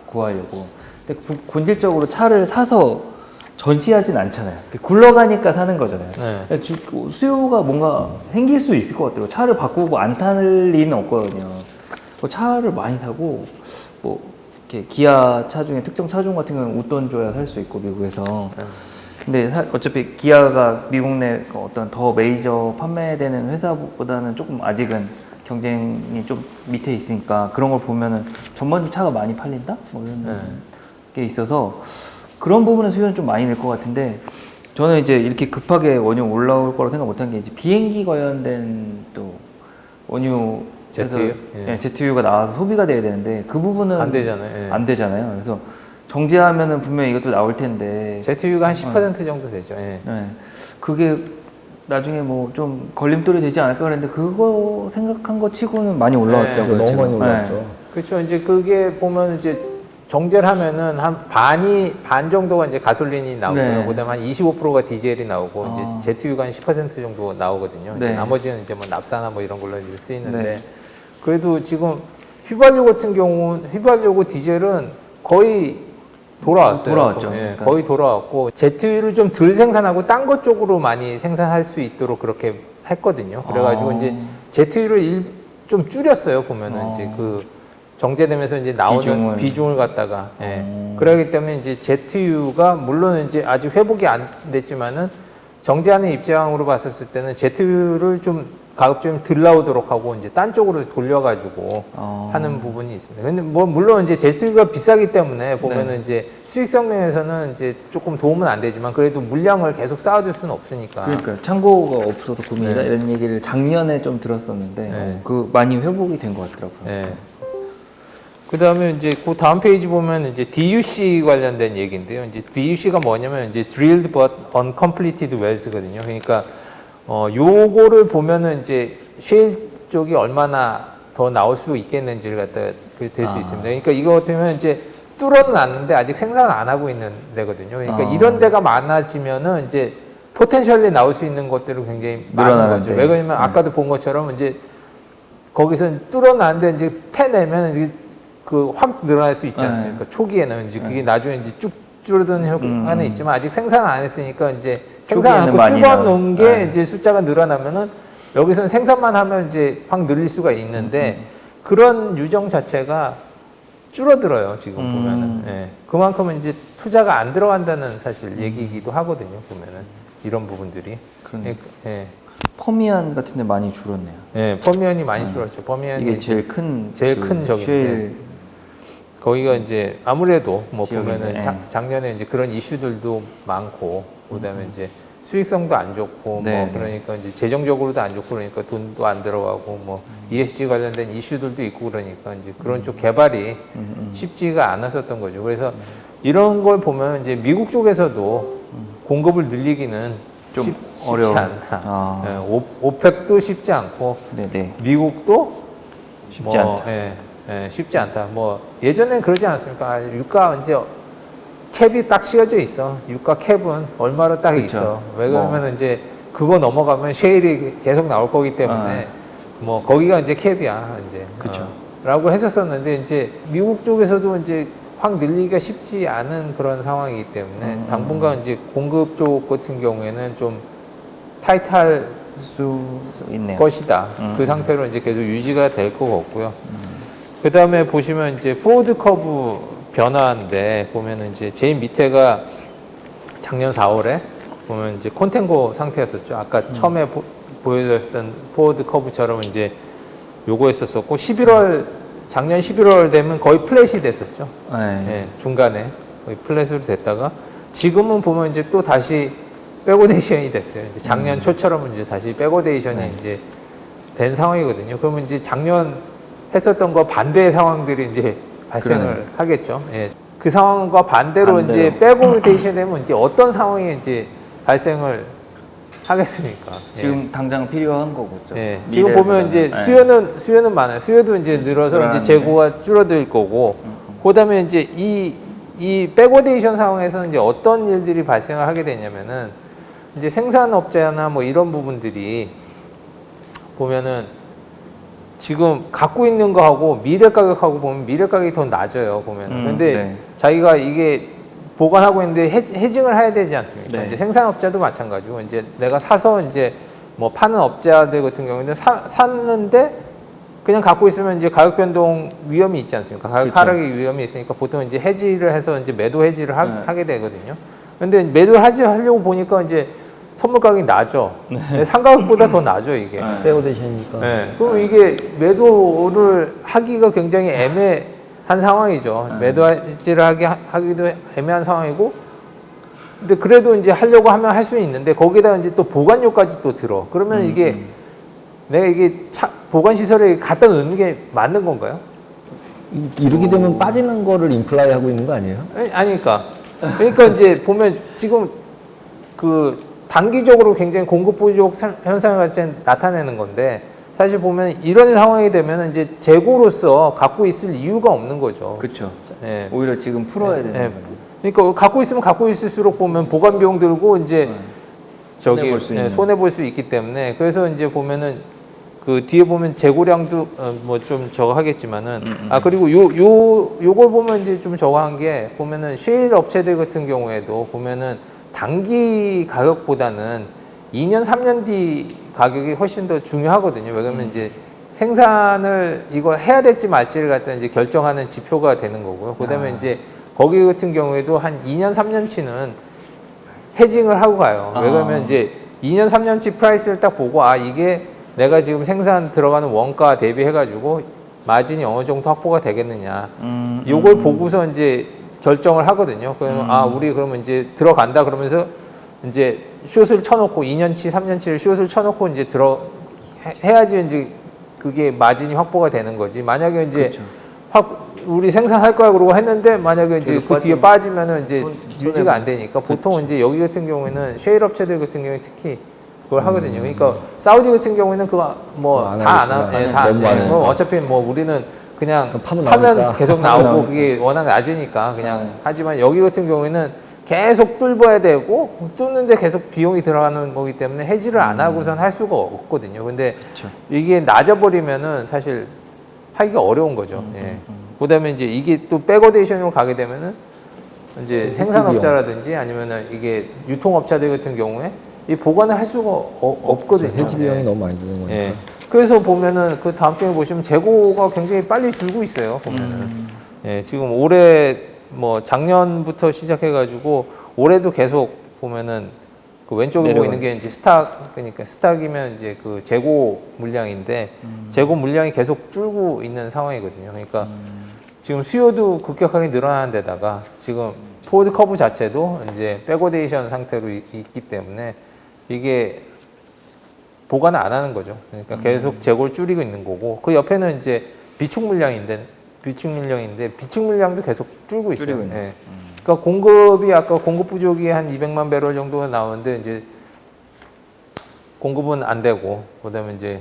구하려고. 근데 본질적으로 차를 사서 전시하진 않잖아요. 굴러가니까 사는 거잖아요. 네. 수요가 뭔가 생길 수 있을 것 같아요. 차를 바꾸고 안 탈 리는 없거든요. 차를 많이 사고 뭐 이렇게 기아 차 중에 특정 차종 같은 경우는 웃돈 줘야 살 수 있고 미국에서. 근데 어차피 기아가 미국 내 어떤 더 메이저 판매되는 회사보다는 조금 아직은 경쟁이 좀 밑에 있으니까 그런 걸 보면은 전반적으로 차가 많이 팔린다? 뭐 이런 게 있어서 그런 부분은 수요는 좀 많이 늘 것 같은데 저는 이제 이렇게 급하게 원유 올라올 거라고 생각 못한 게 이제 비행기 관련된 또 원유 제트유? 제트유가 나와서 소비가 돼야 되는데 그 부분은 안 되잖아요. 예. 안 되잖아요. 그래서 정제하면은 분명히 이것도 나올 텐데. ZU가 한 10% 정도 되죠. 예. 네. 그게 나중에 뭐 좀 걸림돌이 되지 않을까 그랬는데 그거 생각한 거 치고는 많이 올라왔죠. 네, 너무 많이 올랐죠. 그렇죠. 이제 그게 보면 이제 정제를 하면은 한 반 정도가 이제 가솔린이 나오고요. 네. 그다음에 한 25%가 디젤이 나오고 아. 이제 ZU가 한 10% 정도 나오거든요. 이제 네. 나머지는 이제 뭐 납사나 뭐 이런 걸로 이제 쓰이는데 네. 그래도 지금 휘발유 같은 경우는 휘발유고 디젤은 거의 돌아왔어요. 돌아왔죠. 예, 그러니까. 거의 돌아왔고 ZU를 좀 덜 생산하고 딴 것 쪽으로 많이 생산할 수 있도록 그렇게 했거든요. 그래가지고 아. 이제 ZU를 좀 줄였어요. 보면은 아. 이제 그 정제되면서 이제 나오는 비중을 갖다가 예. 그러기 때문에 이제 ZU가 물론 이제 아직 회복이 안 됐지만은 정제하는 입장으로 봤었을 때는 ZU를 좀 가급적이면 덜 나오도록 하고 이제 딴 쪽으로 돌려가지고 하는 부분이 있습니다. 근데 뭐 물론 이제 ZU가 비싸기 때문에 보면은 네. 이제 수익성 면에서는 이제 조금 도움은 안 되지만 그래도 물량을 계속 쌓아둘 수는 없으니까. 그러니까 창고가 없어서 고민이다 네. 이런 얘기를 작년에 좀 들었었는데 네. 그 많이 회복이 된 것 같더라고요. 예. 그 다음에 이제 그 다음 페이지 보면 이제 DUC 관련된 얘기인데요. 이제 DUC가 뭐냐면 이제 Drilled but Uncompleted Wells거든요. 그러니까 요거를 보면은 이제 쉐일 쪽이 얼마나 더 나올 수 있겠는지를 갖다 될 수 있습니다. 그러니까 이거 같으면 이제 뚫어놨는데 아직 생산을 안 하고 있는 데거든요. 그러니까 이런 데가 많아지면은 이제 포텐셜리 나올 수 있는 것들은 굉장히 많은 늘어나는데. 거죠. 왜 그러냐면 아까도 본 것처럼 이제 거기서 뚫어놨는데 이제 패내면 이제 그 확 늘어날 수 있지 않습니까? 초기에는 이제 그게 나중에 이제 쭉 줄어드는 효과는 있지만 아직 생산 안 했으니까 이제 생산 안 초기에는 하고 많이 뚫어놓은 게 나오죠. 이제 숫자가 늘어나면은 여기서는 생산만 하면 이제 확 늘릴 수가 있는데 그런 유정 자체가 줄어들어요. 지금 보면은 예. 그만큼은 이제 투자가 안 들어간다는 사실 얘기이기도 하거든요. 보면은 이런 부분들이. 그러네. 예. 퍼미안 같은 데 많이 줄었네요. 예, 퍼미언이 많이 줄었죠. 퍼미언이 이게 제일 큰 제일 큰 적인데. 쉐일 거기가 이제 아무래도 뭐 지역인데, 보면은 예. 작년에 이제 그런 이슈들도 많고 그다음에 이제 수익성도 안 좋고 네, 뭐 네. 그러니까 이제 재정적으로도 안 좋고 그러니까 돈도 안 들어가고 뭐 ESG 관련된 이슈들도 있고 그러니까 이제 그런 쪽 개발이 쉽지가 않았었던 거죠. 그래서 이런 걸 보면 이제 미국 쪽에서도 공급을 늘리기는 좀 쉽지 어려워. 않다. 아. 예, 오펙도 쉽지 않고 네네 미국도 쉽지 않다. 예, 쉽지 않다. 뭐 예전엔 그러지 않았습니까? 아, 유가 이제 캡이 딱 씌워져 있어. 유가 캡은 얼마로 딱 그쵸. 있어. 왜 그러면 이제 그거 넘어가면 쉐일이 계속 나올 거기 때문에 뭐 거기가 이제 캡이야 이제. 그쵸. 라고 했었었는데 이제 미국 쪽에서도 이제 확 늘리기가 쉽지 않은 그런 상황이기 때문에 당분간 이제 공급 쪽 같은 경우에는 좀 타이트할 수 있네요. 것이다. 그 상태로 이제 계속 유지가 될 것 같고요. 그 다음에 보시면 이제 포워드 커브 변화인데 보면은 이제 제일 밑에가 작년 4월에 보면 이제 콘텐고 상태였었죠. 아까 처음에 보여드렸던 포워드 커브처럼 이제 요거 했었었고 작년 11월 되면 거의 플랫이 됐었죠. 네. 예, 중간에 거의 플랫으로 됐다가 지금은 보면 이제 또 다시 백오데이션이 됐어요. 이제 작년 초처럼 이제 다시 백오데이션이 이제 된 상황이거든요. 그러면 이제 작년 했었던 거 반대의 상황들이 이제 발생을 그러네. 하겠죠. 예. 그 상황과 반대로 이제 백오데이션 되면 이제 어떤 상황이 이제 발생을 하겠습니까? 예. 지금 당장 필요한 거겠죠. 예, 지금 보면 이제 미래보다는. 수요는 많아요. 수요도 이제 늘어서 이제 늘어나는데. 재고가 줄어들 거고, 그다음에 이제 이 백오데이션 상황에서는 이제 어떤 일들이 발생을 하게 되냐면은 이제 생산업자나 뭐 이런 부분들이 보면은 지금 갖고 있는 거하고 미래 가격하고 보면 미래 가격이 더 낮아요. 보면은. 근데 네. 자기가 이게 보관하고 있는데 해징을 해야 되지 않습니까? 네. 이제 생산업자도 마찬가지고 이제 내가 사서 이제 뭐 파는 업자들 같은 경우는 샀는데 그냥 갖고 있으면 이제 가격 변동 위험이 있지 않습니까? 가격 그렇죠. 하락의 위험이 있으니까 보통 이제 해지를 해서 이제 매도 해지를 네. 하게 되거든요. 근데 매도 하려고 보니까 이제 선물 가격이 낮죠. 상가격보다 더 낮죠, 이게. 네. 백오데이션이니까. 네. 그럼 이게 매도를 하기가 굉장히 애매한 상황이죠. 매도지를 하기도 애매한 상황이고, 근데 그래도 이제 하려고 하면 할 수 있는데 거기다 이제 또 보관료까지 또 들어. 그러면 이게 내가 이게 보관 시설에 갖다 넣는 게 맞는 건가요? 이렇게 되면 빠지는 거를 임플라이 하고 있는 거 아니에요? 아니니까. 그러니까 이제 보면 지금 그 단기적으로 굉장히 공급 부족 현상을 나타내는 건데 사실 보면 이런 상황이 되면 이제 재고로서 갖고 있을 이유가 없는 거죠. 그렇죠. 예. 오히려 지금 풀어야 되는 예. 거죠. 그러니까 갖고 있으면 갖고 있을수록 보면 보관 비용 들고 이제 저기 손해볼 수 있는. 손해 볼 수 있기 때문에 그래서 이제 보면은 그 뒤에 보면 재고량도 뭐 좀 저거 하겠지만은 그리고 요걸 보면 이제 좀 저거 한 게 보면은 셰일 업체들 같은 경우에도 보면은 단기 가격보다는 2년 3년 뒤 가격이 훨씬 더 중요하거든요. 왜냐면 이제 생산을 이거 해야 될지 말지를 갖다 이제 결정하는 지표가 되는 거고요. 그다음에 이제 거기 같은 경우에도 한 2년 3년치는 해징을 하고 가요. 왜냐면 이제 2년 3년치 프라이스를 딱 보고 이게 내가 지금 생산 들어가는 원가 대비해가지고 마진이 어느 정도 확보가 되겠느냐. 요걸 보고서 이제 결정을 하거든요. 그러면 우리 그러면 이제 들어간다 그러면서 이제 숏을 쳐놓고 2년치, 3년치를 숏을 쳐놓고 이제 해야지 이제 그게 마진이 확보가 되는 거지. 만약에 이제 그렇죠. 우리 생산할 거야 그러고 했는데 만약에 이제 그 뒤에 빠지면은 이제 유지가 안 되니까 보통 그렇죠. 이제 여기 같은 경우에는 셰일 업체들 같은 경우에 특히 그걸 하거든요. 그러니까 사우디 같은 경우에는 그거 뭐 안 다 안 하겠지만 다 너무 많으니까. 뭐 어차피 뭐 우리는 그냥 파면 하면 나오니까. 계속 나오고 그게 워낙 낮으니까 그냥 하지만 여기 같은 경우에는 계속 뚫어야 되고 뚫는데 계속 비용이 들어가는 거기 때문에 해지를 안 하고선 할 수가 없거든요. 근데 그렇죠. 이게 낮아버리면은 사실 하기가 어려운 거죠. 예. 그다음에 이제 이게 또 백어데이션으로 가게 되면은 이제 생산업자라든지 아니면은 이게 유통업자들 같은 경우에 이 보관을 할 수가 없거든요. 해지 비용이 예. 너무 많이 드는 거니까. 예. 그래서 보면은 그 다음 장에 보시면 재고가 굉장히 빨리 줄고 있어요. 보면은 예, 지금 올해 뭐 작년부터 시작해가지고 올해도 계속 보면은 그 왼쪽에 보이는 게 이제 스탁 그러니까 스탁이면 이제 그 재고 물량인데 재고 물량이 계속 줄고 있는 상황이거든요. 그러니까 지금 수요도 급격하게 늘어나는 데다가 지금 포워드 커브 자체도 이제 백오데이션 상태로 있기 때문에 이게 보관을 안 하는 거죠. 그러니까 계속 재고를 줄이고 있는 거고 그 옆에는 이제 비축 물량인데 비축 물량도 계속 줄고 있어요. 줄이고 있네요. 예. 그러니까 공급이 아까 공급 부족이 한 200만 배럴 정도가 나오는데 이제 공급은 안 되고 그다음에 이제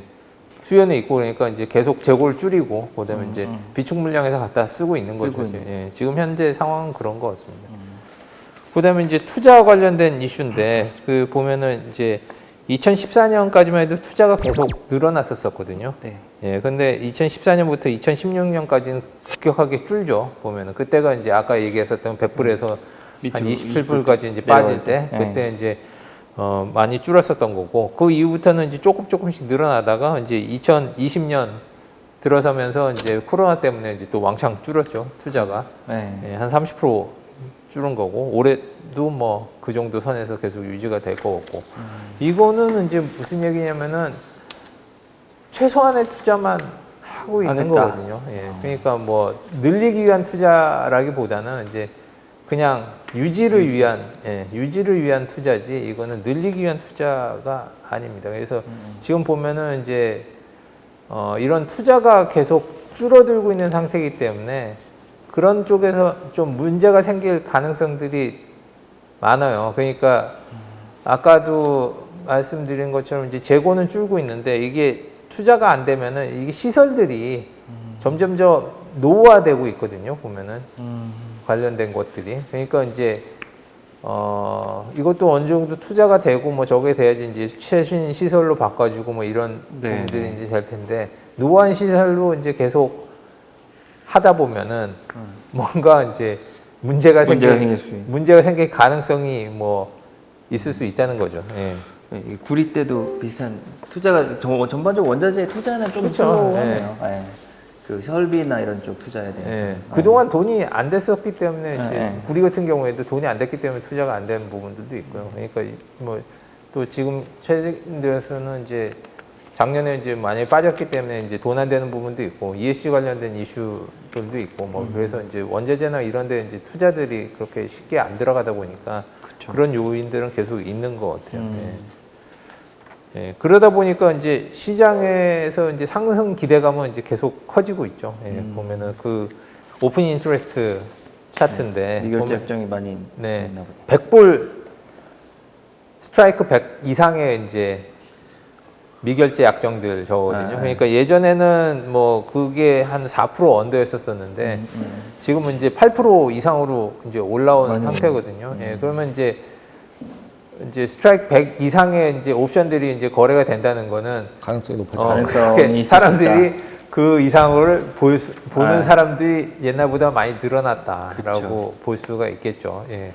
수요는 있고 그러니까 이제 계속 재고를 줄이고 그다음에 이제 비축 물량에서 갖다 쓰고 있는 거죠. 예. 지금 현재 상황은 그런 것 같습니다. 그다음에 이제 투자 관련된 이슈인데 그 보면은 이제 2014년까지만 해도 투자가 계속 늘어났었거든요. 네. 예, 근데 2014년부터 2016년까지는 급격하게 줄죠. 보면은 그때가 이제 아까 얘기했었던 100불에서 한 27불까지 이제 빠질 때 그때 이제 많이 줄었었던 거고 그 이후부터는 이제 조금씩 늘어나다가 이제 2020년 들어서면서 이제 코로나 때문에 이제 또 왕창 줄었죠. 투자가 예, 한 30% 줄은 거고 올해도 뭐 그 정도 선에서 계속 유지가 될 거고 이거는 이제 무슨 얘기냐면은 최소한의 투자만 하고 있는 하겠다. 거거든요. 예. 그러니까 뭐 늘리기 위한 투자라기보다는 이제 그냥 유지를 위한 투자지 이거는 늘리기 위한 투자가 아닙니다. 그래서 지금 보면은 이제 이런 투자가 계속 줄어들고 있는 상태이기 때문에 그런 쪽에서 좀 문제가 생길 가능성들이 많아요. 그러니까 아까도 말씀드린 것처럼 이제 재고는 줄고 있는데 이게 투자가 안 되면은 이게 시설들이 점점 노후화되고 있거든요. 보면은 관련된 것들이 그러니까 이제 이것도 어느 정도 투자가 되고 뭐 저게 돼야지 이제 최신 시설로 바꿔주고 뭐 이런 부분들이 이제 될 텐데 노후한 시설로 이제 계속 하다 보면은 뭔가 이제 문제가 생길 가능성이 뭐 있을 수 있다는 거죠. 예. 이 구리 때도 비슷한 투자가 전반적으로 원자재에 투자는 좀 그쵸. 슬로우하네요. 예. 그 설비나 이런 쪽 투자에 대해서. 예. 그동안 돈이 안 됐었기 때문에 이제 예. 구리 같은 경우에도 돈이 안 됐기 때문에 투자가 안 되는 부분들도 있고요. 그러니까 뭐 또 지금 최근 들어서는 이제 작년에 이제 많이 빠졌기 때문에 이제 돈 안 되는 부분도 있고 ESG 관련된 이슈들도 있고 뭐 그래서 이제 원자재나 이런데 이제 투자들이 그렇게 쉽게 안 들어가다 보니까 그쵸. 그런 요인들은 계속 있는 것 같아요. 예. 예, 그러다 보니까 이제 시장에서 이제 상승 기대감은 이제 계속 커지고 있죠. 예, 보면은 그 오픈 인트레스트 차트인데 미결제 보면- 협정이 많이 네, 있나 보다. 100불 스트라이크 100 이상의 이제 미결제 약정들 저거든요. 그러니까 예전에는 뭐 그게 한 4% 언더였었었는데 지금은 이제 8% 이상으로 이제 올라온 많이 상태거든요. 예, 그러면 이제 스트라이크 100 이상의 이제 옵션들이 이제 거래가 된다는 거는 가능성이 높아져. 가능성이 그렇게 있을 수 사람들이 그 이상을 보는 아. 사람들이 옛날보다 많이 늘어났다라고 그쵸. 볼 수가 있겠죠. 예.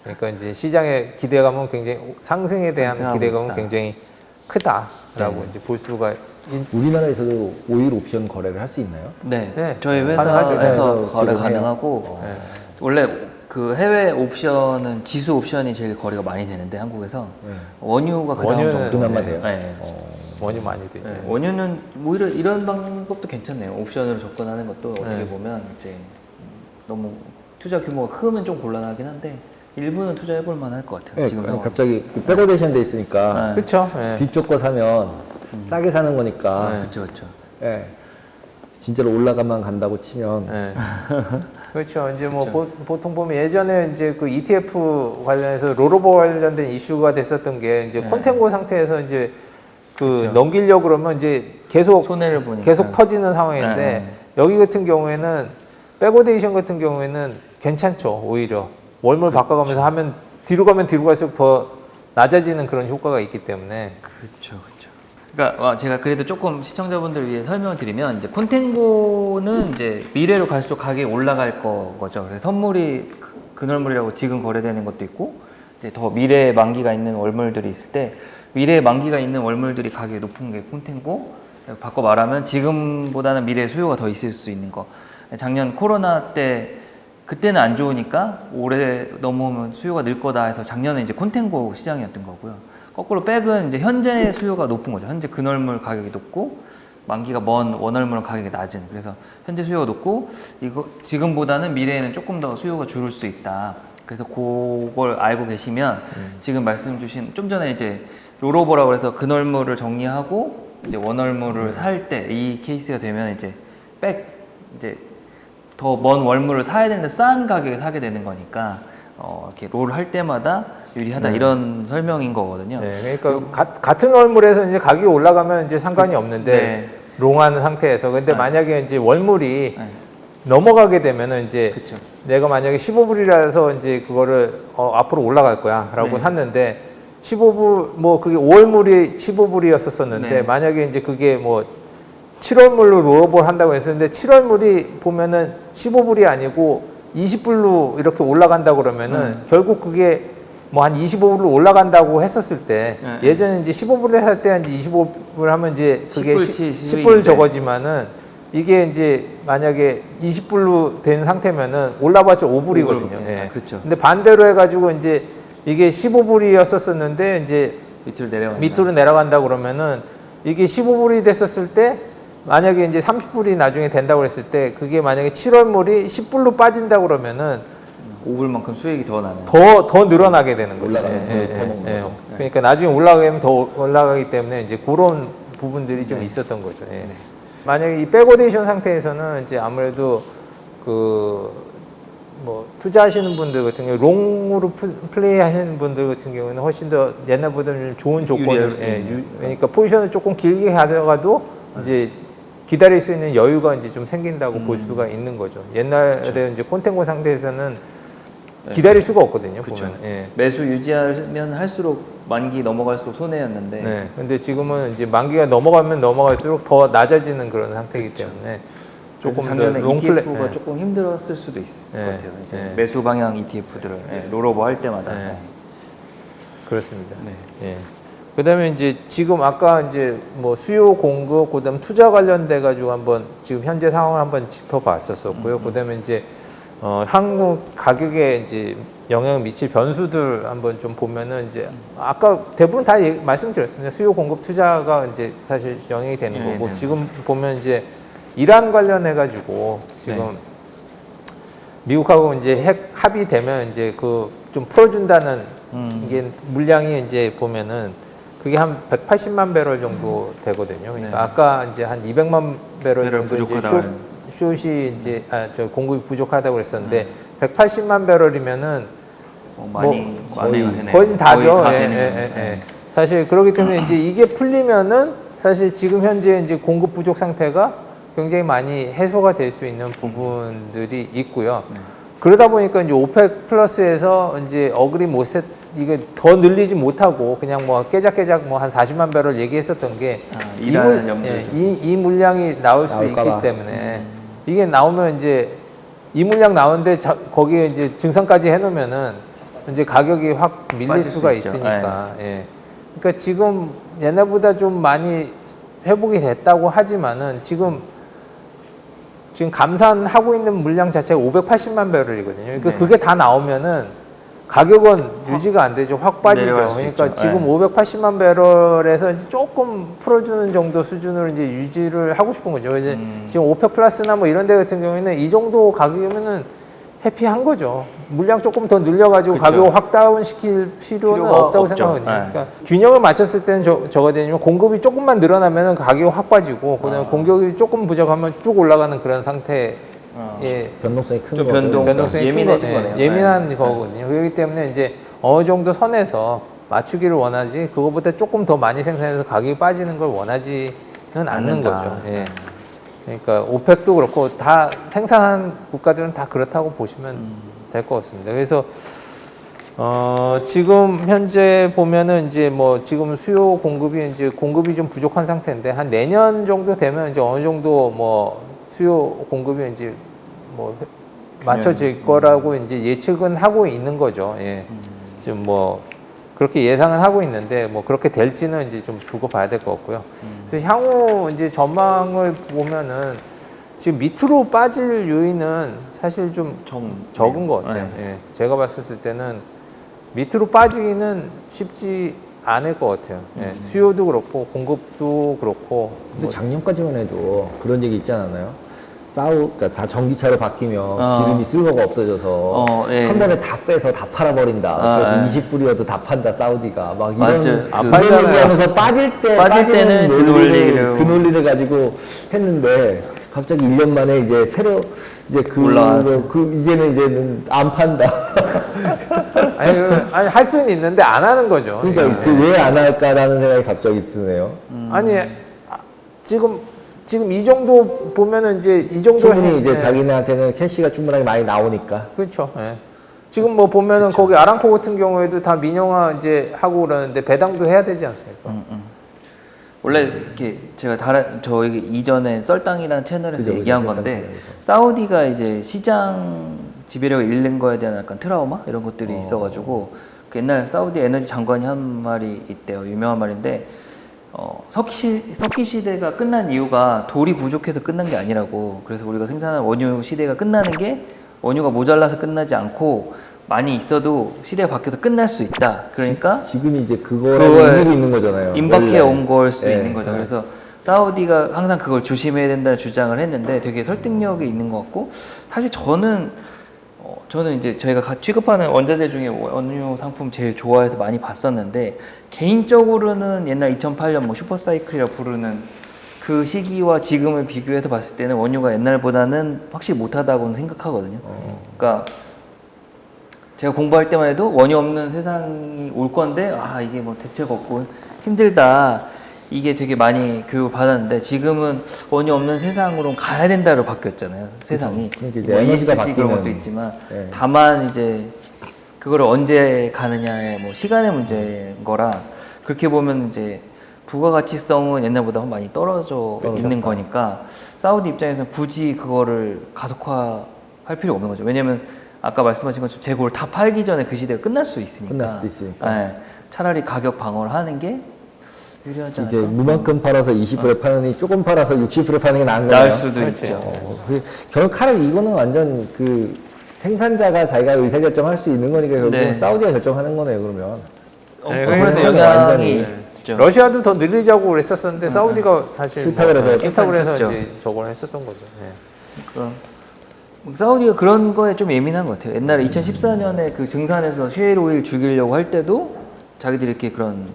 그러니까 이제 시장의 기대감은 굉장히 상승에 대한 상승하고 기대감은 있다. 굉장히 크다라고 이제 볼 수가 우리나라에서도 오일 옵션 거래를 할 수 있나요? 네, 네, 저희 가능하죠. 회사에서 네, 거래 지금 해요. 가능하고 네. 원래 그 해외 옵션은 지수 옵션이 제일 거래가 많이 되는데 한국에서 네. 원유가 그 다음 원유는 정도. 그나마 돼요? 네. 원이 많이 되죠. 네, 원유는 오히려 이런 방법도 괜찮네요. 옵션으로 접근하는 것도 어떻게 네. 보면 이제 너무 투자 규모가 크면 좀 곤란하긴 한데 일부는 투자해볼 만할 것 같아요. 네, 지금 아니, 상황. 갑자기 백오데이션 돼 있으니까 네. 그렇죠. 예. 뒤쪽 거 사면 싸게 사는 거니까 네. 그렇죠, 그렇죠. 예, 진짜로 올라가만 간다고 치면 네. 그렇죠. 이제 뭐 보통 보면 예전에 이제 그 ETF 관련해서 롤오버 관련된 이슈가 됐었던 게 이제 네. 콘텐고 상태에서 이제 그 그렇죠. 넘기려고 그러면 이제 계속 손해를 보니까 계속 터지는 상황인데 네. 여기 같은 경우에는 백오데이션 같은 경우에는 괜찮죠. 오히려 월물 바꿔가면서 하면 뒤로 가면 뒤로 갈수록 더 낮아지는 그런 효과가 있기 때문에 그렇죠, 그렇죠. 그러니까 제가 그래도 조금 시청자분들 위해 설명을 드리면 이제 콘텐고는 이제 미래로 갈수록 가격이 올라갈 거죠. 그래서 선물이 근월물이라고 지금 거래되는 것도 있고 이제 더 미래에 만기가 있는 월물들이 있을 때 미래에 만기가 있는 월물들이 가격이 높은 게 콘텐고 바꿔 말하면 지금보다는 미래에 수요가 더 있을 수 있는 거. 작년 코로나 때 그때는 안 좋으니까 올해 넘어오면 수요가 늘 거다 해서 작년에 이제 콘텐고 시장이었던 거고요. 거꾸로 백은 이제 현재 수요가 높은 거죠. 현재 근월물 가격이 높고 만기가 먼 원월물 가격이 낮은. 그래서 현재 수요가 높고 이거 지금보다는 미래에는 조금 더 수요가 줄을 수 있다. 그래서 그걸 알고 계시면 지금 말씀 주신 좀 전에 이제 롤오버라고 해서 근월물을 정리하고 이제 원월물을 살 때 이 케이스가 되면 이제 백 이제 더 먼 월물을 사야 되는데 싼 가격에 사게 되는 거니까 이렇게 롤 할 때마다 유리하다 이런 설명인 거거든요. 네, 그러니까 같은 월물에서 이제 가격이 올라가면 이제 상관이 없는데 네. 롱하는 상태에서 근데 만약에 이제 월물이 네. 넘어가게 되면은 이제 그쵸. 내가 만약에 15불이라서 이제 그거를 앞으로 올라갈 거야라고 네. 샀는데 15불 뭐 그게 5월물이 15불이었었는데 네. 만약에 이제 그게 뭐 7월물로 롤오버 한다고 했었는데 7월물이 보면은 15불이 아니고 20불로 이렇게 올라간다 그러면은 결국 그게 뭐 한 25불로 올라간다고 했었을 때 네. 예전에 이제 15불에 살 때 이제 25불 하면 이제 그게 10불치 10불 수익인데. 저거지만은 이게 이제 만약에 20불로 된 상태면은 올라봤자 5불이거든요. 5불. 예. 아, 그렇죠. 근데 반대로 해가지고 이제 이게 15불이었었었는데 이제 밑으로 내려간다. 밑으로 내려간다 그러면은 이게 15불이 됐었을 때 만약에 이제 30불이 나중에 된다고 했을 때 그게 만약에 7월물이 10불로 빠진다 그러면은 5불만큼 수익이 더 나는. 더 늘어나게 되는 거죠. 올라가면 더 먹는 거죠. 그러니까 나중에 올라가면 더 올라가기 때문에 이제 그런 부분들이 좀 있었던 거죠. 예. 만약에 이 백오데이션 상태에서는 이제 아무래도 그 뭐 투자하시는 분들 같은 경우 롱으로 플레이 하시는 분들 같은 경우는 훨씬 더 옛날보다는 좋은 유리할 조건을 수 있는. 그러니까 포지션을 조금 길게 가져가도 이제 기다릴 수 있는 여유가 이제 좀 생긴다고 볼 수가 있는 거죠. 옛날에 이제 콘텐고 상태에서는 기다릴 수가 없거든요. 그쵸. 보면. 예. 매수 유지하면 할수록 만기 넘어갈수록 손해였는데 네. 근데 지금은 이제 만기가 넘어가면 넘어갈수록 더 낮아지는 그런 상태이기 때문에 조금 더 작년에 롱플레이. ETF가 조금 힘들었을 수도 있을 것 네. 같아요. 이제 네. 매수 방향 ETF들을 롤오버 할 때마다. 네. 그렇습니다. 네. 예. 그다음에 이제 지금 아까 이제 뭐 수요 공급 그다음 투자 관련돼 가지고 한번 지금 현재 상황을 한번 짚어봤었었고요. 그다음에 이제 한국 가격에 이제 영향을 미칠 변수들 한번 좀 보면은 이제 아까 대부분 다 말씀드렸습니다. 수요 공급 투자가 이제 사실 영향이 되는 네, 거고 네. 지금 보면 이제 이란 관련해 가지고 지금 네. 미국하고 이제 핵 합의되면 이제 그 좀 풀어준다는 이게 물량이 이제 보면은 그게 한 180만 배럴 정도 되거든요. 그러니까 네. 아까 이제 한 200만 배럴 배럴 정도 이제 부족하다. 숏이 이제 저 공급이 부족하다고 그랬었는데 180만 배럴이면은 많이 완화가 되네요. 거의 다죠. 거의 다 예, 되네요. 예, 예, 예. 사실 그렇기 때문에 이제 이게 풀리면은 사실 지금 현재 이제 공급 부족 상태가 굉장히 많이 해소가 될 수 있는 부분들이 있고요. 그러다 보니까 이제 오펙 플러스에서 이제 어그리 못셋 이게 더 늘리지 못하고 그냥 뭐 깨작깨작 뭐 한 40만 배럴 얘기했었던 게 이란 염두에서. 이 물량이 나올 수 나올까봐. 있기 때문에 이게 나오면 이제 이 물량 나오는데 거기에 이제 증산까지 해놓으면은 이제 가격이 확 밀릴 빠질 수가 수 있죠. 있으니까. 예. 그러니까 지금 옛날보다 좀 많이 회복이 됐다고 하지만은 지금 감산하고 있는 물량 자체가 580만 배럴이거든요. 그러니까 네. 그게 다 나오면은 가격은 유지가 안 되죠. 확 빠지죠. 내려갈 수 그러니까 있죠. 지금 네. 580만 배럴에서 이제 조금 풀어주는 정도 수준으로 이제 유지를 하고 싶은 거죠. 이제 지금 오펙 플러스나 뭐 이런 데 같은 경우에는 이 정도 가격이면은 해피한 거죠. 물량 조금 더 늘려가지고 그쵸. 가격을 확 다운시킬 필요는 필요가 없다고 없죠. 생각하거든요. 네. 그러니까 균형을 맞췄을 때는 저거 되냐면 공급이 조금만 늘어나면 가격이 확 빠지고 그다음에 공격이 조금 부족하면 쭉 올라가는 그런 상태의 변동성이 큰 좀 거죠. 변동성이 예민해진 큰 거, 거네요. 예민한 네. 거거든요. 그렇기 때문에 이제 어느 정도 선에서 맞추기를 원하지 그거보다 조금 더 많이 생산해서 가격이 빠지는 걸 원하지는 않는 않는다. 거죠. 예. 그러니까 오펙도 그렇고 다 생산한 국가들은 다 그렇다고 보시면 될 것 같습니다. 그래서 지금 현재 보면은 이제 뭐 지금 수요 공급이 이제 공급이 좀 부족한 상태인데 한 내년 정도 되면 이제 어느 정도 뭐 수요 공급이 이제 뭐 맞춰질 거라고 이제 예측은 하고 있는 거죠. 예. 지금 뭐 그렇게 예상은 하고 있는데 뭐 그렇게 될지는 이제 좀 두고 봐야 될 것 같고요. 그래서 향후 이제 전망을 보면은 지금 밑으로 빠질 요인은 사실 좀 적은 것 같아요. 네. 예. 제가 봤을 때는 밑으로 빠지기는 쉽지 않을 것 같아요. 예. 수요도 그렇고 공급도 그렇고. 근데 작년까지만 해도 그런 얘기 있지 않았나요? 그러니까 다 전기차로 바뀌면 기름이 쓸모가 없어져서 예. 한 번에 다 빼서 다 팔아버린다. 그래서 20불이어도 다 판다 사우디가 막 이런 맞죠. 그런 얘기하면서 빠질 때는 때는 그 논리를 가지고 했는데 갑자기 1년 만에 이제 새로 이제 이제는 안 판다. 아니 할 수는 있는데 안 하는 거죠. 그러니까 예. 왜 안 할까라는 생각이 갑자기 드네요. 아니 지금 이 정도 보면은 이제 이 정도 충분히 이제 예. 자기네한테는 캐시가 충분하게 많이 나오니까. 그렇죠. 예. 지금 뭐 보면은 거기 아람코 같은 경우에도 다 민영화 이제 하고 그러는데 배당도 해야 되지 않습니까? 원래 이렇게 제가 저희 이전에 썰당이라는 채널에서 그죠, 얘기한 썰당 건데 채널에서. 사우디가 이제 시장 지배력을 잃는 거에 대한 약간 트라우마 이런 것들이 있어가지고 그 옛날 사우디 에너지 장관이 한 말이 있대요. 유명한 말인데 석기 시대가 끝난 이유가 돌이 부족해서 끝난 게 아니라고. 그래서 우리가 생산한 원유 시대가 끝나는 게 원유가 모자라서 끝나지 않고 많이 있어도 시대가 바뀌어서 끝날 수 있다. 그러니까 지금이 이제 그거에 의미가 있는 거잖아요. 임박해 원래. 온 걸 수 예, 있는 거죠. 예. 그래서 사우디가 항상 그걸 조심해야 된다는 주장을 했는데 되게 설득력이 있는 것 같고 사실 저는 이제 저희가 취급하는 원자재 중에 원유 상품 제일 좋아해서 많이 봤었는데 개인적으로는 옛날 2008년 뭐 슈퍼사이클이라 부르는 그 시기와 지금을 비교해서 봤을 때는 원유가 옛날보다는 확실히 못하다고는 생각하거든요. 그러니까 제가 공부할 때만 해도 원유 없는 세상이 올 건데 이게 뭐 대책 없고 힘들다 이게 되게 많이 교육을 받았는데 지금은 원유 없는 세상으로 가야 된다로 바뀌었잖아요. 세상이. 그러니까 이제 뭐 에너지가 ESG 그런 바뀌면, 것도 있지만 예. 다만 이제 그거를 언제 가느냐의 뭐 시간의 문제인 거라 그렇게 보면 이제 부가가치성은 옛날보다 많이 떨어져 있는 거니까 사우디 입장에서는 굳이 그거를 가속화할 필요가 없는 거죠. 왜냐면 아까 말씀하신 것처럼 재고를 다 팔기 전에 그 시대가 끝날 수 있으니까. 끝날 수도 있으니까. 네, 차라리 가격 방어를 하는 게 유리하지 않을까? 이제 무만큼 팔아서 20불에 파느니 조금 팔아서 60불에 파는 게 나은 거예요. 나을 수도 그렇죠. 있죠. 결국 이거는 완전 그 생산자가 자기가 의사결정할 수 있는 거니까 결국 네. 은 사우디가 결정하는 거네요. 그러면. 그래서 영향이 완전히. 있죠. 러시아도 더 늘리자고 그랬었는데 사우디가 사실 싫다고 해서 싫다고 해서 했죠. 이제 저걸 했었던 거죠. 예. 그러니까 사우디가 그런 거에 좀 예민한 것 같아요. 옛날에 2014년에 그 증산에서 쉐일 오일 죽이려고 할 때도 자기들이 이렇게 그런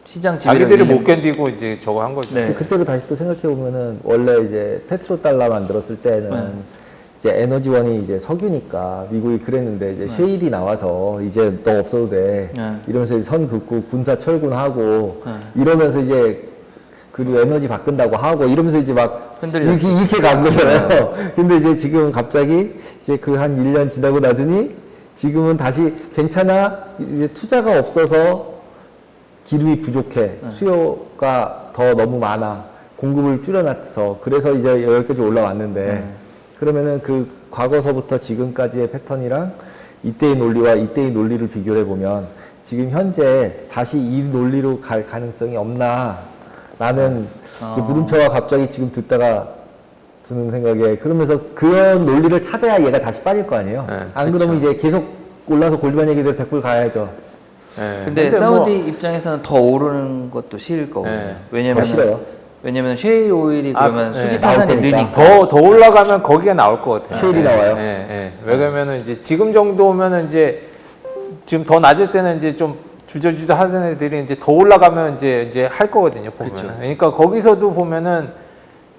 시장 지배력 자기들이 있는- 못 견디고 이제 저거 한 거죠. 네. 그때로 다시 또 생각해 보면은 원래 이제 페트로달러 만들었을 때는 네. 이제 에너지원이 이제 석유니까 미국이 그랬는데 이제 셰일이 나와서 이제 너 없어도 돼 네. 이러면서 이제 선 긋고 군사 철군하고 네. 이러면서 이제 그리고 에너지 바꾼다고 하고 이러면서 이제 막 흔들렸죠. 이렇게 간 거잖아요. 근데 이제 지금 갑자기 이제 그 한 1년 지나고 나더니 지금은 다시 괜찮아 이제 투자가 없어서 기름이 부족해 수요가 더 너무 많아 공급을 줄여놨어 그래서 이제 여기까지 올라왔는데 그러면은 그 과거서부터 지금까지의 패턴이랑 이때의 논리와 이때의 논리를 비교해 보면 지금 현재 다시 이 논리로 갈 가능성이 없나 라는 이제 물음표가 갑자기 지금 듣다가 드는 생각에 그러면서 그런 논리를 찾아야 얘가 다시 빠질 거 아니에요. 네, 안 그러면 이제 계속 올라서 골드만 얘기대로 100불 가야죠. 네. 근데 뭐 사우디 입장에서는 더 오르는 것도 싫을 거고. 네. 더 싫어요. 왜냐면 셰일 오일이 그러면 네. 수지 나올 타산이 거니까. 느니까. 더 올라가면 거기가 나올 것 같아요. 셰일이 나와요? 예, 예. 왜냐면은 이제 지금 정도면은 이제 지금 더 낮을 때는 이제 좀 주저주저 하는 애들이 이제 더 올라가면 이제 할 거거든요, 보면은. 그쵸. 그러니까 거기서도 보면은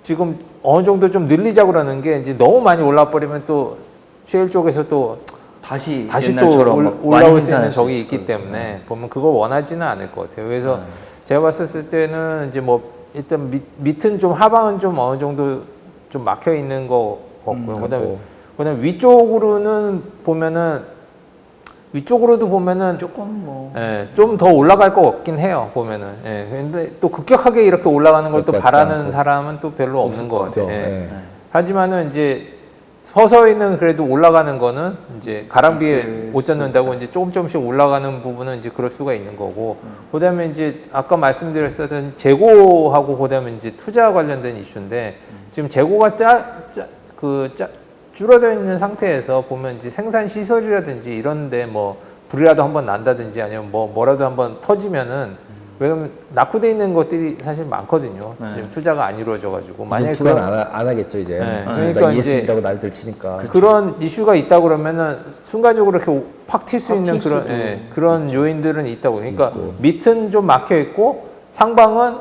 지금 어느 정도 좀 늘리자고 그러는 게 이제 너무 많이 올라 버리면 또 셰일 쪽에서 또 다시 또 옛날처럼 막 많이 올라올 수 있는 생산할 수 적이 있을 있기 거예요. 때문에 보면 그걸 원하지는 않을 것 같아요. 그래서 제가 봤을 때는 이제 뭐 일단 밑은 좀 하방은 좀 어느 정도 좀 막혀 있는 것 같고요. 그다음에 위쪽으로는 보면은 위쪽으로도 보면은 조금 뭐 예, 좀 더 올라갈 것 같긴 해요. 보면은. 예. 근데 또 급격하게 이렇게 올라가는 걸 또 같지 바라는 않고. 사람은 또 별로 없는 것 같아요. 그렇죠. 예. 예. 하지만은 이제 서서히는 그래도 올라가는 거는 이제 가랑비에 있을 못 잡는다고 이제 조금씩 올라가는 부분은 이제 그럴 수가 있는 거고, 그다음에 이제 아까 말씀드렸었던 재고하고 그다음에 이제 투자 관련된 이슈인데 지금 재고가 줄어져 있는 상태에서 보면 이제 생산 시설이라든지 이런데 뭐 불이라도 한번 난다든지 아니면 뭐라도 한번 터지면은 왜냐면 낙후돼 있는 것들이 사실 많거든요. 네. 지금 투자가 안 이루어져가지고 만약에 투자 그런 안 하겠죠 이제. 네. 그러니까 그러니까 이제 ESG라고 날들 치니까. 그런 이슈가 있다 그러면은 순간적으로 이렇게 팍 튈 수 있는 튈 그런 수도 그런 요인들은 있다고. 그러니까 있고. 밑은 좀 막혀 있고 상방은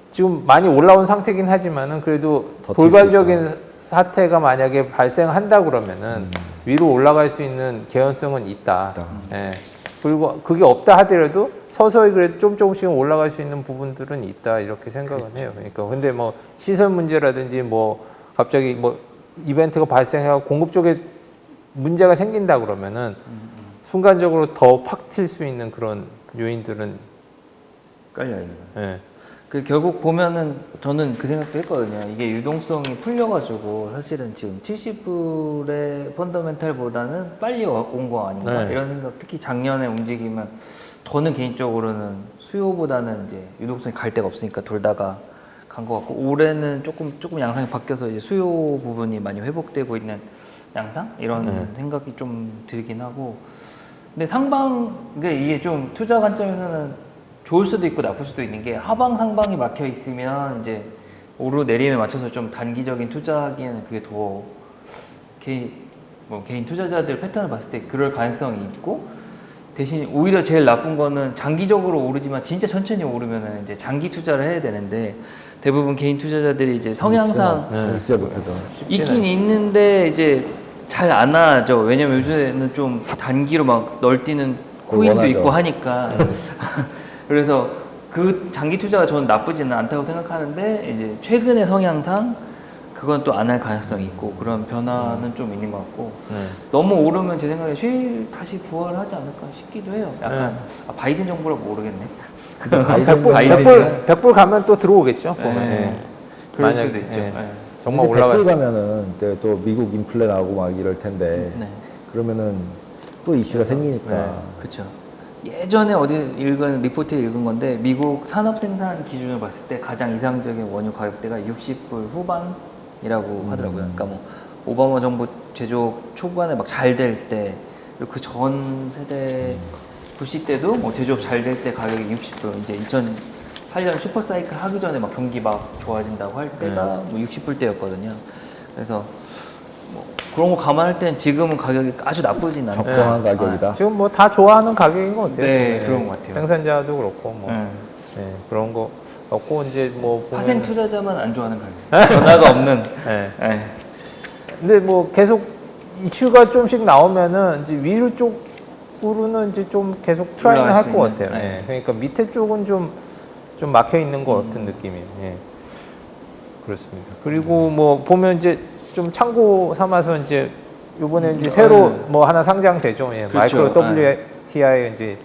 지금 많이 올라온 상태긴 하지만은 그래도 더뛸수 돌발적인 사태가 만약에 발생한다 그러면은 위로 올라갈 수 있는 개연성은 있다. 예. 그리고 그게 없다 하더라도 서서히 그래도 조금씩 올라갈 수 있는 부분들은 있다 이렇게 생각은 해요. 그러니까 근데 뭐 시설 문제라든지 뭐 갑자기 뭐 이벤트가 발생해서 공급 쪽에 문제가 생긴다 그러면은 순간적으로 더 팍 튈 수 있는 그런 요인들은 깔려 있는 거예요. 예. 그 결국 보면은 저는 그 생각도 했거든요. 이게 유동성이 풀려가지고 사실은 지금 70불의 펀더멘탈보다는 빨리 온 거 아닌가 네. 이런 생각. 특히 작년에 움직이면 저는 개인적으로는 수요보다는 이제 유동성이 갈 데가 없으니까 돌다가 간 것 같고 올해는 조금 양상이 바뀌어서 이제 수요 부분이 많이 회복되고 있는 양상 이런 생각이 좀 들긴 하고. 근데 상방 이게 좀 투자 관점에서는 좋을 수도 있고 나쁠 수도 있는 게 하방 상방이 막혀 있으면 이제 오르 내림에 맞춰서 좀 단기적인 투자하기에는 그게 더 개인 투자자들 패턴을 봤을 때 그럴 가능성이 있고 대신 오히려 제일 나쁜 거는 장기적으로 오르지만 진짜 천천히 오르면은 이제 장기 투자를 해야 되는데 대부분 개인 투자자들이 이제 성향상 진짜 못하죠. 있긴 있는데 이제 잘 안 하죠. 왜냐면 요즘에는 좀 단기로 막 널뛰는 코인도 원하죠. 있고 하니까. 그래서 그 장기 투자가 저는 나쁘지는 않다고 생각하는데 이제 최근의 성향상 그건 또 안 할 가능성이 있고 그런 변화는 좀 있는 것 같고 너무 오르면 제 생각에 쉐일 다시 부활하지 않을까 싶기도 해요. 약간 바이든 정부라 모르겠네. 바이든 100불 가면 또 들어오겠죠. 보면. 네. 예. 그럴 만약, 수도 있죠. 예. 네. 정말 이제 올라가. 100불 가면은 이제 또 미국 인플레 나오고 막 이럴 텐데 네. 그러면은 또 이슈가 생기니까. 네. 그렇죠. 예전에 어디 읽은 리포트에 읽은 건데 미국 산업 생산 기준을 봤을 때 가장 이상적인 원유 가격대가 60불 후반이라고 하더라고요. 그러니까 뭐 오바마 정부 제조업 초반에 막 잘 될 때 그 전 세대 부시 때도 뭐 제조업 잘 될 때 가격이 60불 이제 2008년 슈퍼 사이클 하기 전에 막 경기 막 좋아진다고 할 때가 뭐 60불 대였거든요. 그래서 뭐 그런 거 감안할 때는 지금은 가격이 아주 나쁘진 않아요. 적정한 가격이다. 지금 뭐 다 좋아하는 가격인 것 같아요. 네, 예. 그런 것 같아요. 생산자도 그렇고 뭐. 네, 그런 거 없고 이제 뭐 보면 파생 투자자만 안 좋아하는 가격. 변화가 없는. 네. 네. 근데 뭐 계속 이슈가 좀씩 나오면은 이제 위로 쪽으로는 이제 좀 계속 트라이는 올라갈 할 수 것 있는, 같아요. 네. 예. 그러니까 밑에 쪽은 좀 막혀 있는 것 같은 느낌이에요. 예. 그렇습니다. 그리고 뭐 보면 이제 좀 참고 삼아서 이제 요번에 이제 새로 뭐 하나 상장되죠. 예. 그렇죠. 마이크로 WTI 이제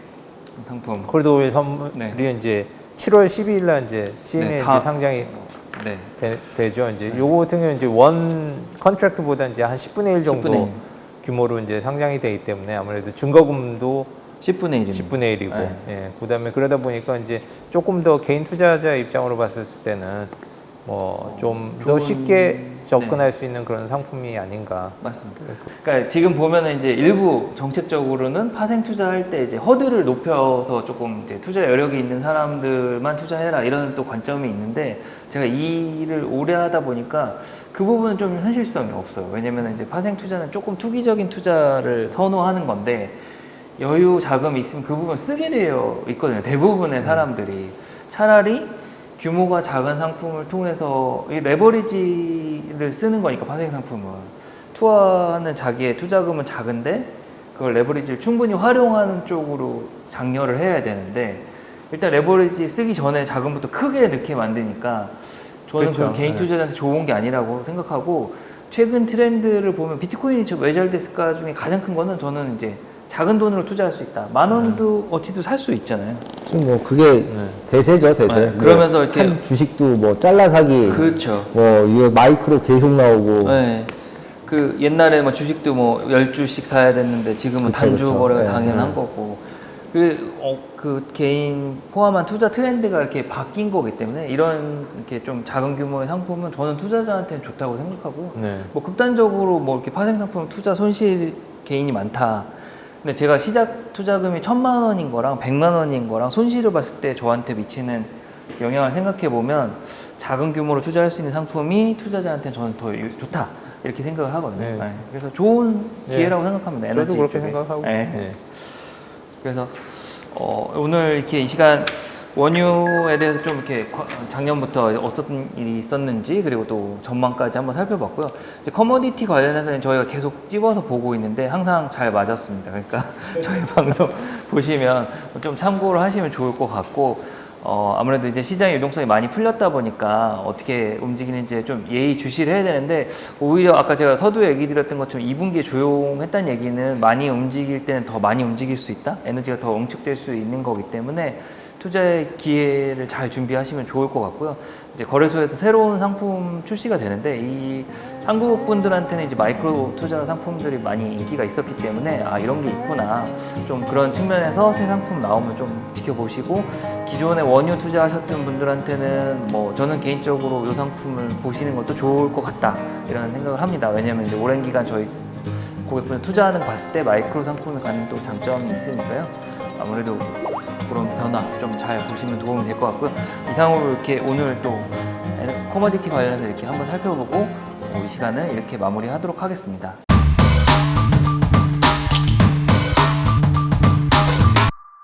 상품. 콜드오일 선물이 네. 이제 7월 12일 날 이제 CM에 네, 이제 상장이 네. 되죠. 이제 요거 같은 경우는 이제 원 컨트랙트보다 이제 한 10분의 1 정도 10분의 1. 규모로 이제 상장이 되기 때문에 아무래도 증거금도 10분의 1입니다. 10분의 1이고, 네. 예, 그다음에 그러다 보니까 이제 조금 더 개인 투자자 입장으로 봤을 때는 뭐 좀 더 좋은- 쉽게 접근할 수 있는 그런 상품이 아닌가. 맞습니다. 그러니까 지금 보면은 이제 일부 정책적으로는 파생 투자할 때 이제 허들을 높여서 조금 이제 투자 여력이 있는 사람들만 투자해라 이런 또 관점이 있는데 제가 이 일을 오래 하다 보니까 그 부분은 좀 현실성이 없어요. 왜냐면 이제 파생 투자는 조금 투기적인 투자를 선호하는 건데 여유 자금이 있으면 그 부분 쓰게 되어 있거든요. 대부분의 사람들이 차라리 규모가 작은 상품을 통해서 이 레버리지를 쓰는 거니까 파생 상품은 투하하는 자기의 투자금은 작은데 그걸 레버리지를 충분히 활용하는 쪽으로 장려를 해야 되는데 일단 레버리지 쓰기 전에 자금부터 크게 넣게 만드니까 저는 그렇죠. 그 개인 네. 투자자한테 좋은 게 아니라고 생각하고 최근 트렌드를 보면 비트코인이 왜 잘 됐을까 중에 가장 큰 거는 저는 이제 작은 돈으로 투자할 수 있다. 만 원도 어치도 살 수 있잖아요. 지금 뭐 그게 대세죠, 대세. 네, 그러면서 뭐 이렇게- 한 주식도 뭐 잘라 사기, 그렇죠. 뭐 이거 마이크로 계속 나오고. 네. 그 옛날에 뭐 주식도 뭐 10주씩 사야 됐는데 지금은 그쵸, 단주 그쵸. 거래가 네, 당연한 거고. 그 개인 포함한 투자 트렌드가 이렇게 바뀐 거기 때문에 이런 이렇게 좀 작은 규모의 상품은 저는 투자자한테는 좋다고 생각하고 네. 뭐 극단적으로 뭐 이렇게 파생 상품 투자 손실 개인이 많다. 근데 제가 시작 투자금이 1,000만 원인 거랑 100만 원인 거랑 손실을 봤을 때 저한테 미치는 영향을 생각해 보면 작은 규모로 투자할 수 있는 상품이 투자자한테는 저는 더 좋다 이렇게 생각을 하거든요. 네. 네. 그래서 좋은 기회라고 생각합니다. 저도 에너지 그렇게 쪽에. 생각하고 네. 있어요. 네. 그래서 오늘 이렇게 이 시간 원유에 대해서 좀 이렇게 작년부터 어떤 일이 있었는지 그리고 또 전망까지 한번 살펴봤고요. 이제 커머디티 관련해서는 저희가 계속 찝어서 보고 있는데 항상 잘 맞았습니다. 그러니까 저희 방송 보시면 좀 참고를 하시면 좋을 것 같고 아무래도 이제 시장의 유동성이 많이 풀렸다 보니까 어떻게 움직이는지 좀 예의주시를 해야 되는데 오히려 아까 제가 서두에 얘기 드렸던 것처럼 2분기에 조용했다는 얘기는 많이 움직일 때는 더 많이 움직일 수 있다? 에너지가 더 응축될 수 있는 거기 때문에 투자의 기회를 잘 준비하시면 좋을 것 같고요. 이제 거래소에서 새로운 상품 출시가 되는데 이 한국 분들한테는 이제 마이크로 투자 상품들이 많이 인기가 있었기 때문에 아 이런 게 있구나 좀 그런 측면에서 새 상품 나오면 좀 지켜보시고 기존에 원유 투자하셨던 분들한테는 뭐 저는 개인적으로 이 상품을 보시는 것도 좋을 것 같다 이런 생각을 합니다. 왜냐하면 이제 오랜 기간 저희 고객분들 투자하는 거 봤을 때 마이크로 상품을 갖는 또 장점이 있으니까요. 아무래도 그런 변화 좀 잘 보시면 도움이 될 것 같고요. 이상으로 이렇게 오늘 또 커머디티 관련해서 이렇게 한번 살펴보고 이 시간을 이렇게 마무리하도록 하겠습니다.